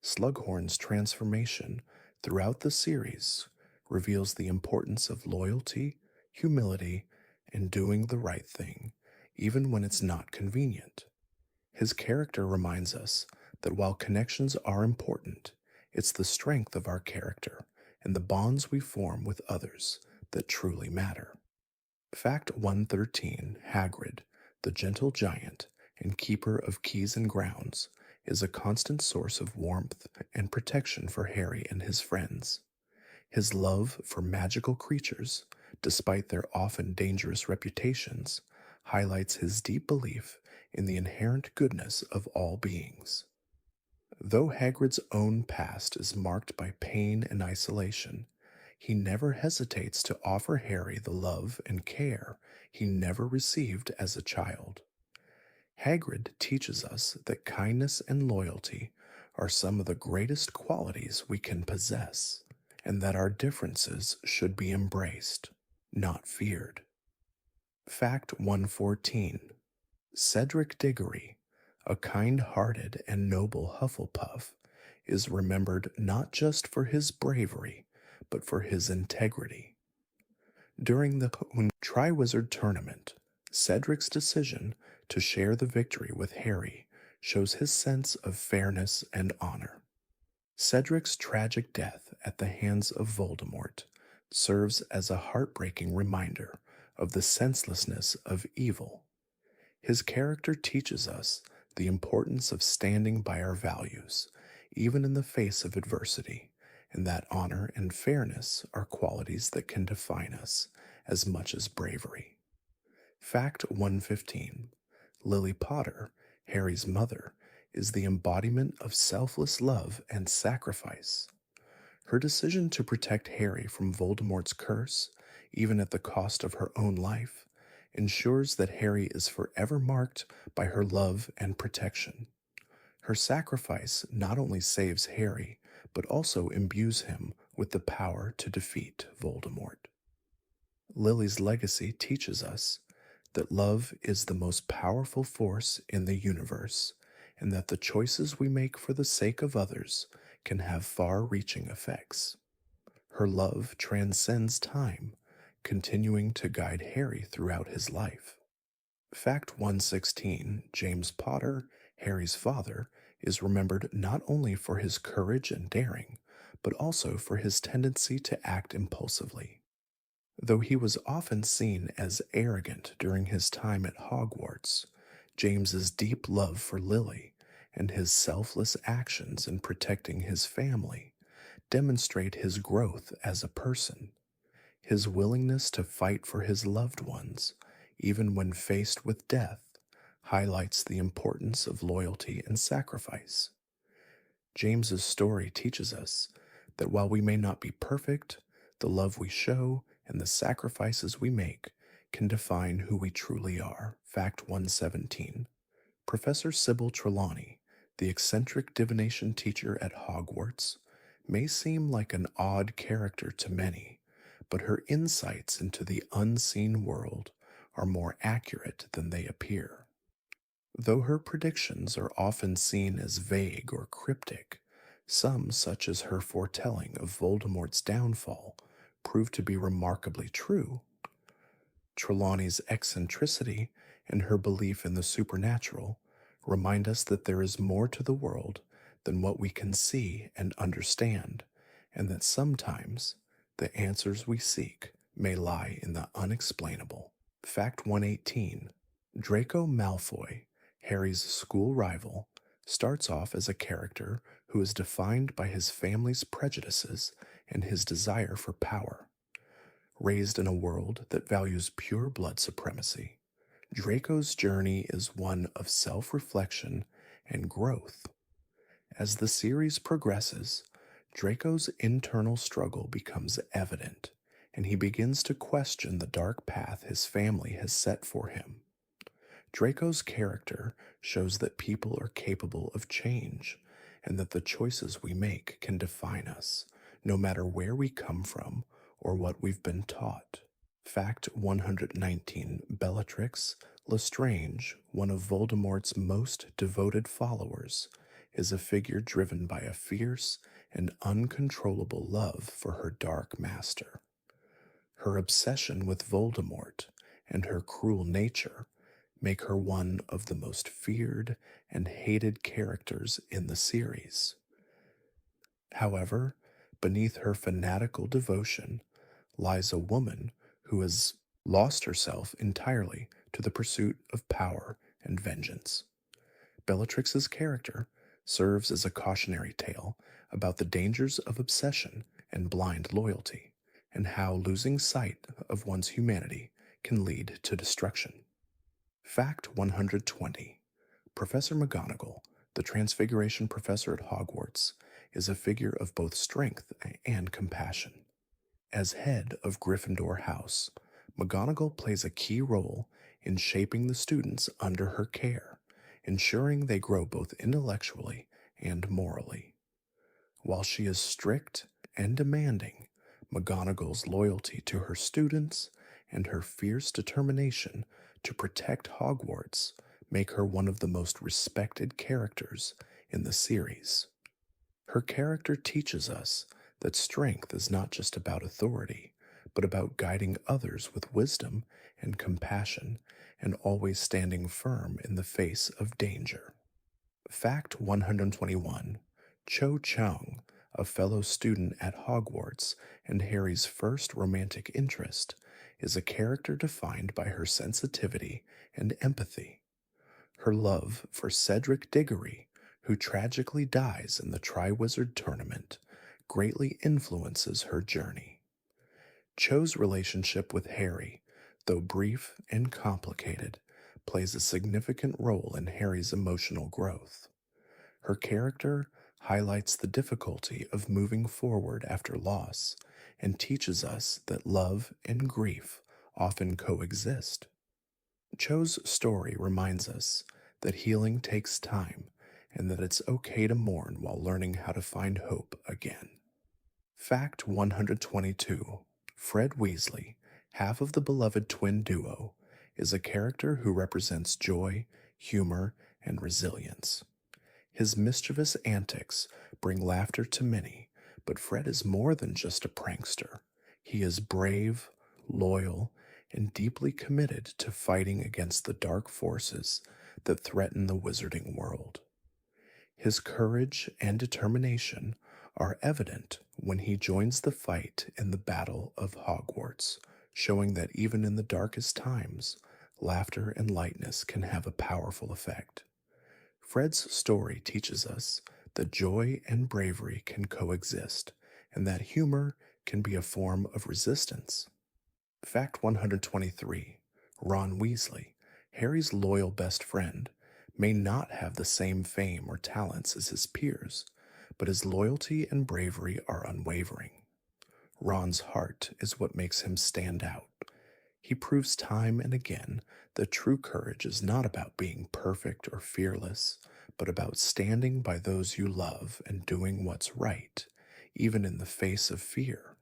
Speaker 1: Slughorn's transformation throughout the series reveals the importance of loyalty, humility, and doing the right thing, even when it's not convenient. His character reminds us that while connections are important, it's the strength of our character and the bonds we form with others that truly matter. Fact 113: Hagrid, the gentle giant and keeper of keys and grounds, is a constant source of warmth and protection for Harry and his friends. His love for magical creatures, despite their often dangerous reputations, highlights his deep belief in the inherent goodness of all beings. Though Hagrid's own past is marked by pain and isolation, he never hesitates to offer Harry the love and care he never received as a child. Hagrid teaches us that kindness and loyalty are some of the greatest qualities we can possess, and that our differences should be embraced, not feared. Fact 114: Cedric Diggory, a kind-hearted and noble Hufflepuff, is remembered not just for his bravery, but for his integrity. During the Triwizard Tournament, Cedric's decision to share the victory with Harry shows his sense of fairness and honor. Cedric's tragic death at the hands of Voldemort serves as a heartbreaking reminder of the senselessness of evil. His character teaches us the importance of standing by our values, even in the face of adversity, and that honor and fairness are qualities that can define us as much as bravery. Fact 115: Lily Potter, Harry's mother, is the embodiment of selfless love and sacrifice. Her decision to protect Harry from Voldemort's curse, even at the cost of her own life, ensures that Harry is forever marked by her love and protection. Her sacrifice not only saves Harry, but also imbues him with the power to defeat Voldemort. Lily's legacy teaches us that love is the most powerful force in the universe, and that the choices we make for the sake of others can have far-reaching effects. Her love transcends time, continuing to guide Harry throughout his life. Fact 116: James Potter, Harry's father, is remembered not only for his courage and daring, but also for his tendency to act impulsively. Though he was often seen as arrogant during his time at Hogwarts, James's deep love for Lily and his selfless actions in protecting his family demonstrate his growth as a person. His willingness to fight for his loved ones, even when faced with death, highlights the importance of loyalty and sacrifice. James's story teaches us that while we may not be perfect, the love we show and the sacrifices we make can define who we truly are. Fact 117: Professor Sybil Trelawney, the eccentric divination teacher at Hogwarts, may seem like an odd character to many, but her insights into the unseen world are more accurate than they appear. Though her predictions are often seen as vague or cryptic, some, such as her foretelling of Voldemort's downfall, prove to be remarkably true. Trelawney's eccentricity and her belief in the supernatural remind us that there is more to the world than what we can see and understand, and that sometimes the answers we seek may lie in the unexplainable. Fact 118: Draco Malfoy, Harry's school rival, starts off as a character who is defined by his family's prejudices and his desire for power. Raised in a world that values pure blood supremacy, Draco's journey is one of self-reflection and growth. As the series progresses, Draco's internal struggle becomes evident, and he begins to question the dark path his family has set for him. Draco's character shows that people are capable of change, and that the choices we make can define us, no matter where we come from or what we've been taught. Fact 119: Bellatrix, Lestrange, one of Voldemort's most devoted followers, is a figure driven by a fierce and uncontrollable love for her dark master. Her obsession with Voldemort and her cruel nature make her one of the most feared and hated characters in the series. However, beneath her fanatical devotion lies a woman who has lost herself entirely to the pursuit of power and vengeance. Bellatrix's character serves as a cautionary tale about the dangers of obsession and blind loyalty, and how losing sight of one's humanity can lead to destruction. Fact 120. Professor McGonagall, the Transfiguration professor at Hogwarts, is a figure of both strength and compassion. As head of Gryffindor House, McGonagall plays a key role in shaping the students under her care, ensuring they grow both intellectually and morally. While she is strict and demanding, McGonagall's loyalty to her students and her fierce determination to protect Hogwarts make her one of the most respected characters in the series. Her character teaches us that strength is not just about authority, but about guiding others with wisdom and compassion and always standing firm in the face of danger. Fact 121. Cho Chang, a fellow student at Hogwarts and Harry's first romantic interest, is a character defined by her sensitivity and empathy. Her love for Cedric Diggory, who tragically dies in the Triwizard Tournament, greatly influences her journey. Cho's relationship with Harry, though brief and complicated, plays a significant role in Harry's emotional growth. Her character highlights the difficulty of moving forward after loss and teaches us that love and grief often coexist. Cho's story reminds us that healing takes time and that it's okay to mourn while learning how to find hope again. Fact 122. Fred Weasley, half of the beloved twin duo, is a character who represents joy, humor, and resilience. His mischievous antics bring laughter to many, but Fred is more than just a prankster. He is brave, loyal, and deeply committed to fighting against the dark forces that threaten the wizarding world. His courage and determination are evident when he joins the fight in the Battle of Hogwarts, showing that even in the darkest times, laughter and lightness can have a powerful effect. Fred's story teaches us that joy and bravery can coexist, and that humor can be a form of resistance. Fact 123. Ron Weasley, Harry's loyal best friend, may not have the same fame or talents as his peers, but his loyalty and bravery are unwavering. Ron's heart is what makes him stand out. He proves time and again that true courage is not about being perfect or fearless, but about standing by those you love and doing what's right, even in the face of fear.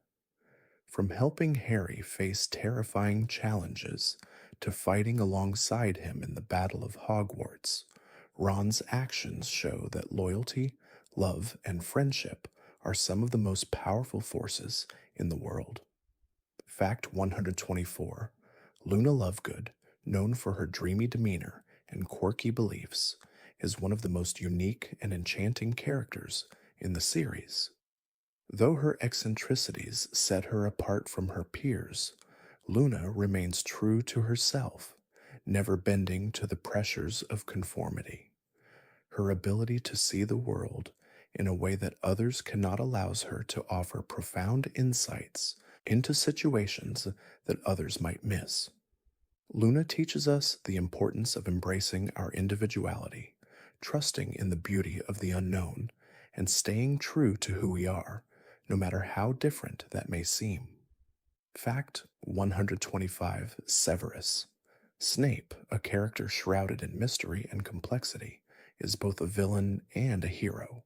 Speaker 1: From helping Harry face terrifying challenges to fighting alongside him in the Battle of Hogwarts, Ron's actions show that loyalty, love, and friendship are some of the most powerful forces in the world. Fact 124. Luna Lovegood, known for her dreamy demeanor and quirky beliefs, is one of the most unique and enchanting characters in the series. Though her eccentricities set her apart from her peers, Luna remains true to herself, never bending to the pressures of conformity. Her ability to see the world in a way that others cannot allows her to offer profound insights into situations that others might miss. Luna teaches us the importance of embracing our individuality, trusting in the beauty of the unknown, and staying true to who we are, no matter how different that may seem. Fact 125. Severus. Snape, a character shrouded in mystery and complexity, is both a villain and a hero.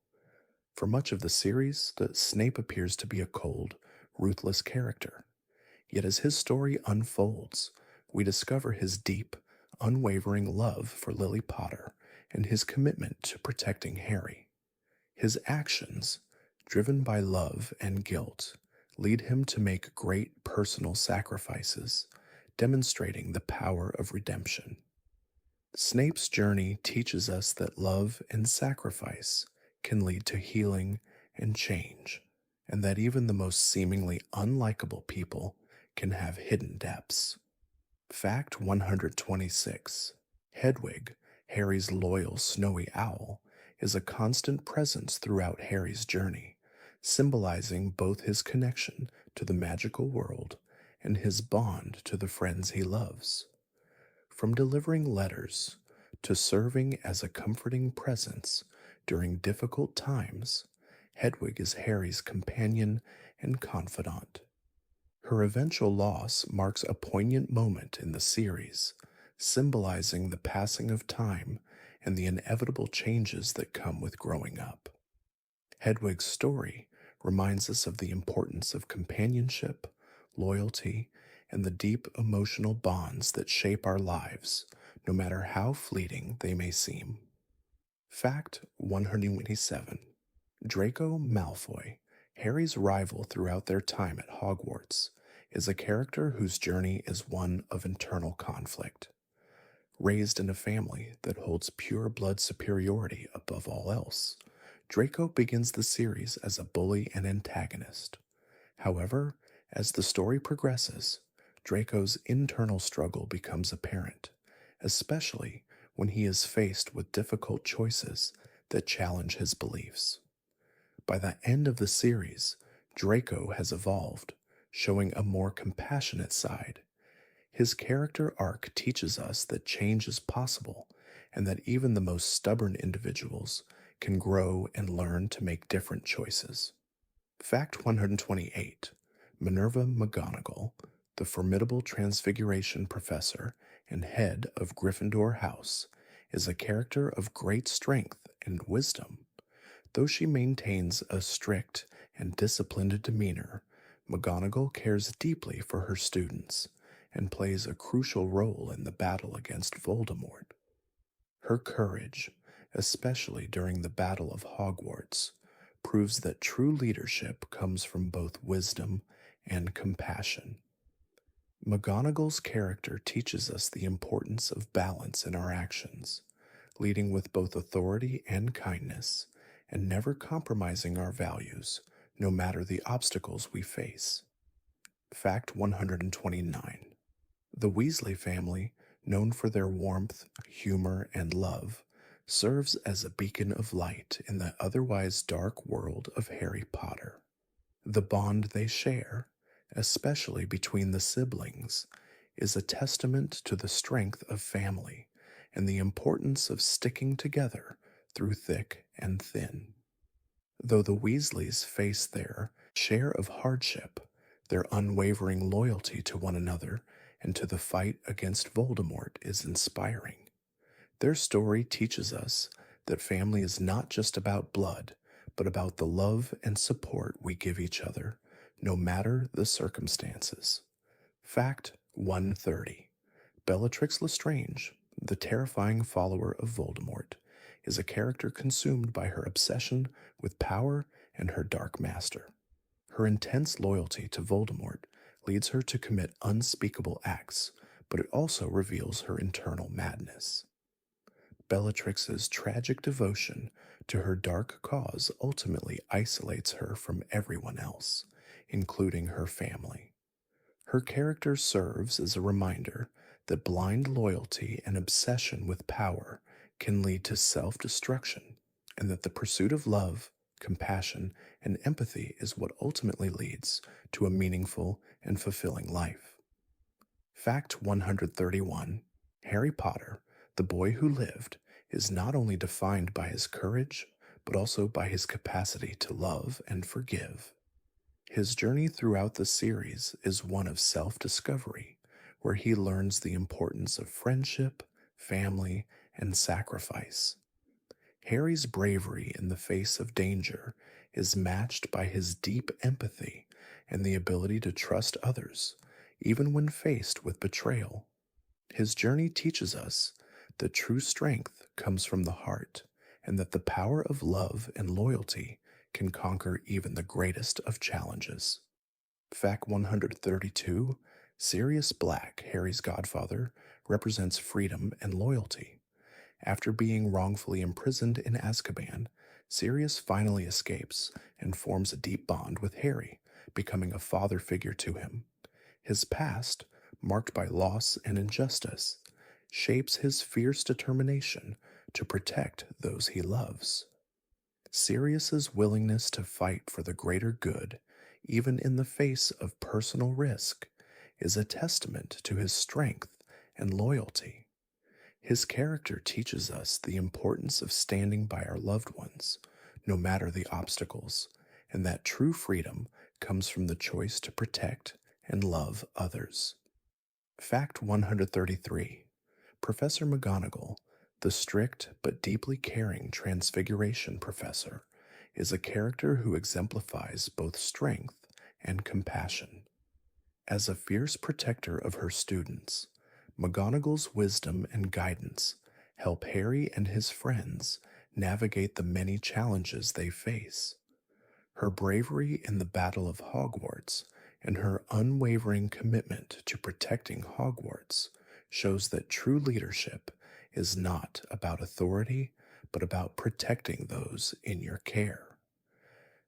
Speaker 1: For much of the series, Snape appears to be a cold, ruthless character. Yet as his story unfolds, we discover his deep, unwavering love for Lily Potter, and his commitment to protecting Harry. His actions, driven by love and guilt, lead him to make great personal sacrifices, demonstrating the power of redemption. Snape's journey teaches us that love and sacrifice can lead to healing and change, and that even the most seemingly unlikable people can have hidden depths. Fact 126. Hedwig, Harry's loyal snowy owl, is a constant presence throughout Harry's journey, symbolizing both his connection to the magical world and his bond to the friends he loves. From delivering letters to serving as a comforting presence during difficult times, Hedwig is Harry's companion and confidant. Her eventual loss marks a poignant moment in the series, symbolizing the passing of time and the inevitable changes that come with growing up. Hedwig's story reminds us of the importance of companionship, loyalty, and the deep emotional bonds that shape our lives, no matter how fleeting they may seem. Fact 127. Draco Malfoy, Harry's rival throughout their time at Hogwarts, is a character whose journey is one of internal conflict. Raised in a family that holds pure blood superiority above all else, Draco begins the series as a bully and antagonist. However, as the story progresses, Draco's internal struggle becomes apparent, especially when he is faced with difficult choices that challenge his beliefs. By the end of the series, Draco has evolved, showing a more compassionate side. His character arc teaches us that change is possible and that even the most stubborn individuals can grow and learn to make different choices. Fact 128. Minerva McGonagall, the formidable Transfiguration professor and head of Gryffindor House, is a character of great strength and wisdom. Though she maintains a strict and disciplined demeanor, McGonagall cares deeply for her students and plays a crucial role in the battle against Voldemort. Her courage, especially during the Battle of Hogwarts, proves that true leadership comes from both wisdom and compassion. McGonagall's character teaches us the importance of balance in our actions, leading with both authority and kindness, and never compromising our values, no matter the obstacles we face. Fact 129. The Weasley family, known for their warmth, humor, and love, serves as a beacon of light in the otherwise dark world of Harry Potter. The bond they share, especially between the siblings, is a testament to the strength of family and the importance of sticking together through thick and thin. Though the Weasleys face their share of hardship, their unwavering loyalty to one another and to the fight against Voldemort is inspiring. Their story teaches us that family is not just about blood, but about the love and support we give each other, no matter the circumstances. Fact 130. Bellatrix Lestrange, the terrifying follower of Voldemort, is a character consumed by her obsession with power and her dark master. Her intense loyalty to Voldemort leads her to commit unspeakable acts, but it also reveals her internal madness. Bellatrix's tragic devotion to her dark cause ultimately isolates her from everyone else, including her family. Her character serves as a reminder that blind loyalty and obsession with power can lead to self-destruction, and that the pursuit of love, compassion, and empathy is what ultimately leads to a meaningful and fulfilling life. Fact 131. Harry Potter, the boy who lived, is not only defined by his courage, but also by his capacity to love and forgive. His journey throughout the series is one of self-discovery, where he learns the importance of friendship, family, and sacrifice. Harry's bravery in the face of danger is matched by his deep empathy and the ability to trust others, even when faced with betrayal. His journey teaches us that true strength comes from the heart and that the power of love and loyalty can conquer even the greatest of challenges. Fact 132: Sirius Black, Harry's godfather, represents freedom and loyalty. After being wrongfully imprisoned in Azkaban, Sirius finally escapes and forms a deep bond with Harry, becoming a father figure to him. His past, marked by loss and injustice, shapes his fierce determination to protect those he loves. Sirius's willingness to fight for the greater good, even in the face of personal risk, is a testament to his strength and loyalty. His character teaches us the importance of standing by our loved ones, no matter the obstacles, and that true freedom comes from the choice to protect and love others. Fact 133: Professor McGonagall, the strict but deeply caring Transfiguration professor, is a character who exemplifies both strength and compassion. As a fierce protector of her students, McGonagall's wisdom and guidance help Harry and his friends navigate the many challenges they face. Her bravery in the Battle of Hogwarts and her unwavering commitment to protecting Hogwarts shows that true leadership is not about authority, but about protecting those in your care.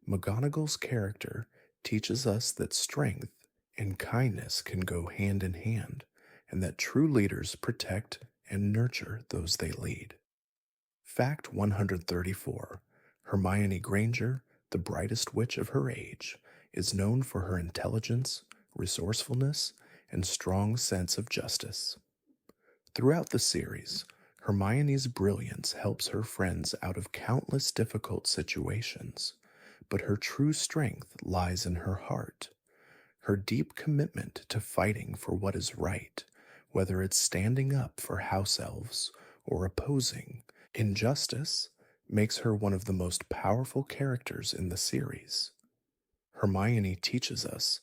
Speaker 1: McGonagall's character teaches us that strength and kindness can go hand in hand, and that true leaders protect and nurture those they lead. Fact 134: Hermione Granger, the brightest witch of her age, is known for her intelligence, resourcefulness, and strong sense of justice. Throughout the series, Hermione's brilliance helps her friends out of countless difficult situations, but her true strength lies in her heart. Her deep commitment to fighting for what is right, whether it's standing up for house elves or opposing injustice, makes her one of the most powerful characters in the series. Hermione teaches us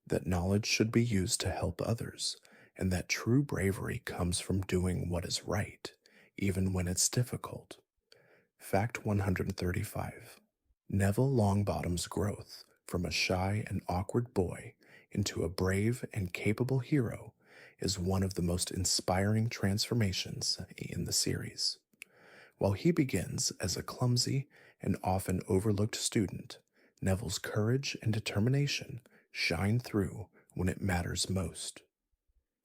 Speaker 1: that knowledge should be used to help others, and that true bravery comes from doing what is right, even when it's difficult. Fact 135: Neville Longbottom's growth from a shy and awkward boy into a brave and capable hero is one of the most inspiring transformations in the series. While he begins as a clumsy and often overlooked student, Neville's courage and determination shine through when it matters most.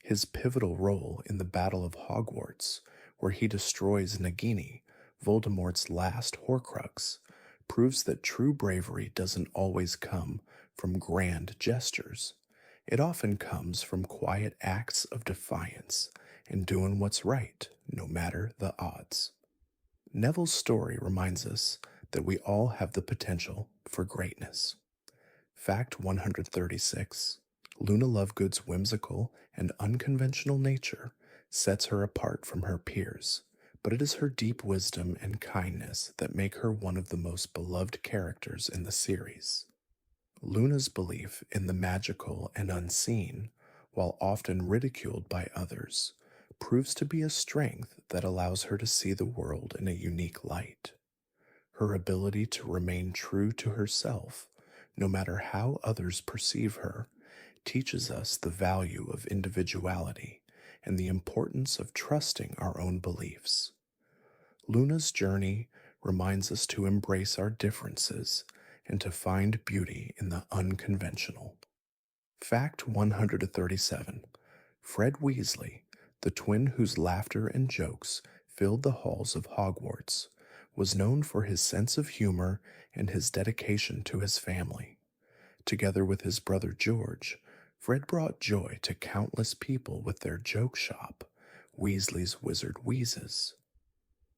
Speaker 1: His pivotal role in the Battle of Hogwarts, where he destroys Nagini, Voldemort's last Horcrux, proves that true bravery doesn't always come from grand gestures. It often comes from quiet acts of defiance and doing what's right, no matter the odds. Neville's story reminds us that we all have the potential for greatness. Fact 136: Luna Lovegood's whimsical and unconventional nature sets her apart from her peers, but it is her deep wisdom and kindness that make her one of the most beloved characters in the series. Luna's belief in the magical and unseen, while often ridiculed by others, proves to be a strength that allows her to see the world in a unique light. Her ability to remain true to herself, no matter how others perceive her, teaches us the value of individuality and the importance of trusting our own beliefs. Luna's journey reminds us to embrace our differences and to find beauty in the unconventional. Fact 137: Fred Weasley, the twin whose laughter and jokes filled the halls of Hogwarts, was known for his sense of humor and his dedication to his family. Together with his brother George, Fred brought joy to countless people with their joke shop, Weasley's Wizard Wheezes.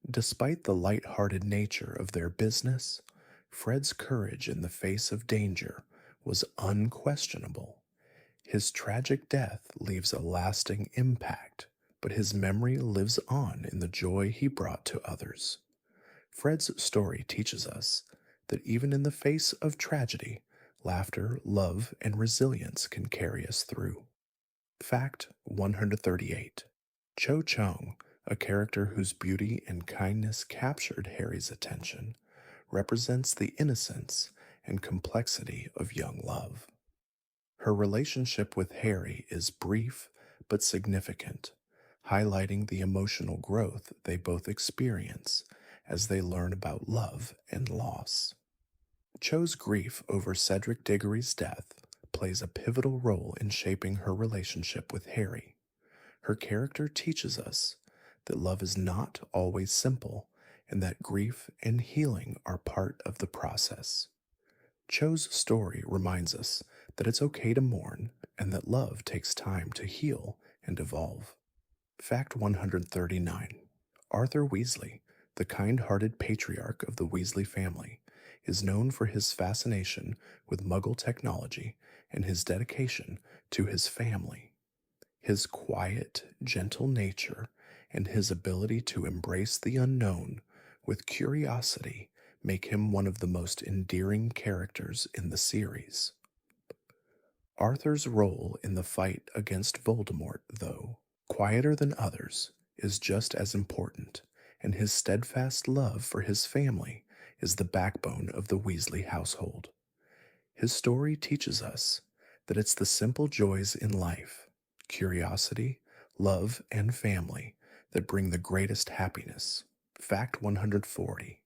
Speaker 1: Despite the light-hearted nature of their business, Fred's courage in the face of danger was unquestionable. His tragic death leaves a lasting impact, but his memory lives on in the joy he brought to others. Fred's story teaches us that even in the face of tragedy, laughter, love, and resilience can carry us through. Fact 138: Cho Chang, a character whose beauty and kindness captured Harry's attention, represents the innocence and complexity of young love. Her relationship with Harry is brief but significant, highlighting the emotional growth they both experience as they learn about love and loss. Cho's grief over Cedric Diggory's death plays a pivotal role in shaping her relationship with Harry. Her character teaches us that love is not always simple and that grief and healing are part of the process. Cho's story reminds us that it's okay to mourn and that love takes time to heal and evolve. Fact 139: Arthur Weasley, the kind hearted patriarch of the Weasley family, is known for his fascination with Muggle technology and his dedication to his family. His quiet, gentle nature and his ability to embrace the unknown with curiosity make him one of the most endearing characters in the series. Arthur's role in the fight against Voldemort, though quieter than others, is just as important, and his steadfast love for his family is the backbone of the Weasley household. His story teaches us that it's the simple joys in life, curiosity, love, and family, that bring the greatest happiness. Fact 140: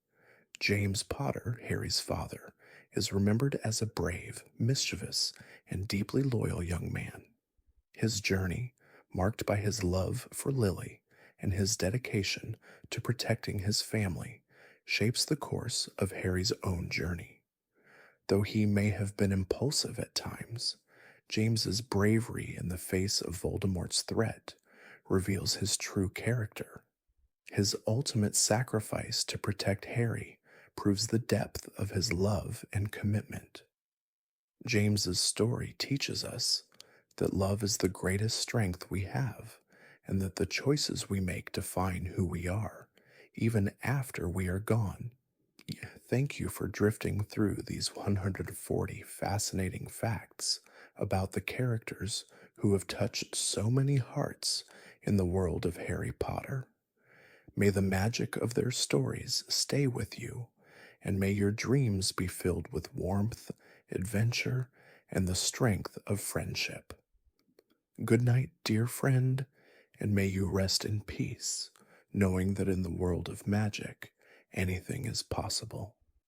Speaker 1: James Potter, Harry's father, is remembered as a brave, mischievous, and deeply loyal young man. His journey, marked by his love for Lily and his dedication to protecting his family, shapes the course of Harry's own journey. Though he may have been impulsive at times, James's bravery in the face of Voldemort's threat reveals his true character. His ultimate sacrifice to protect Harry proves the depth of his love and commitment. James's story teaches us that love is the greatest strength we have, and that the choices we make define who we are, even after we are gone. Thank you for drifting through these 140 fascinating facts about the characters who have touched so many hearts in the world of Harry Potter. May the magic of their stories stay with you, and may your dreams be filled with warmth, adventure, and the strength of friendship. Good night, dear friend, and may you rest in peace, knowing that in the world of magic, anything is possible.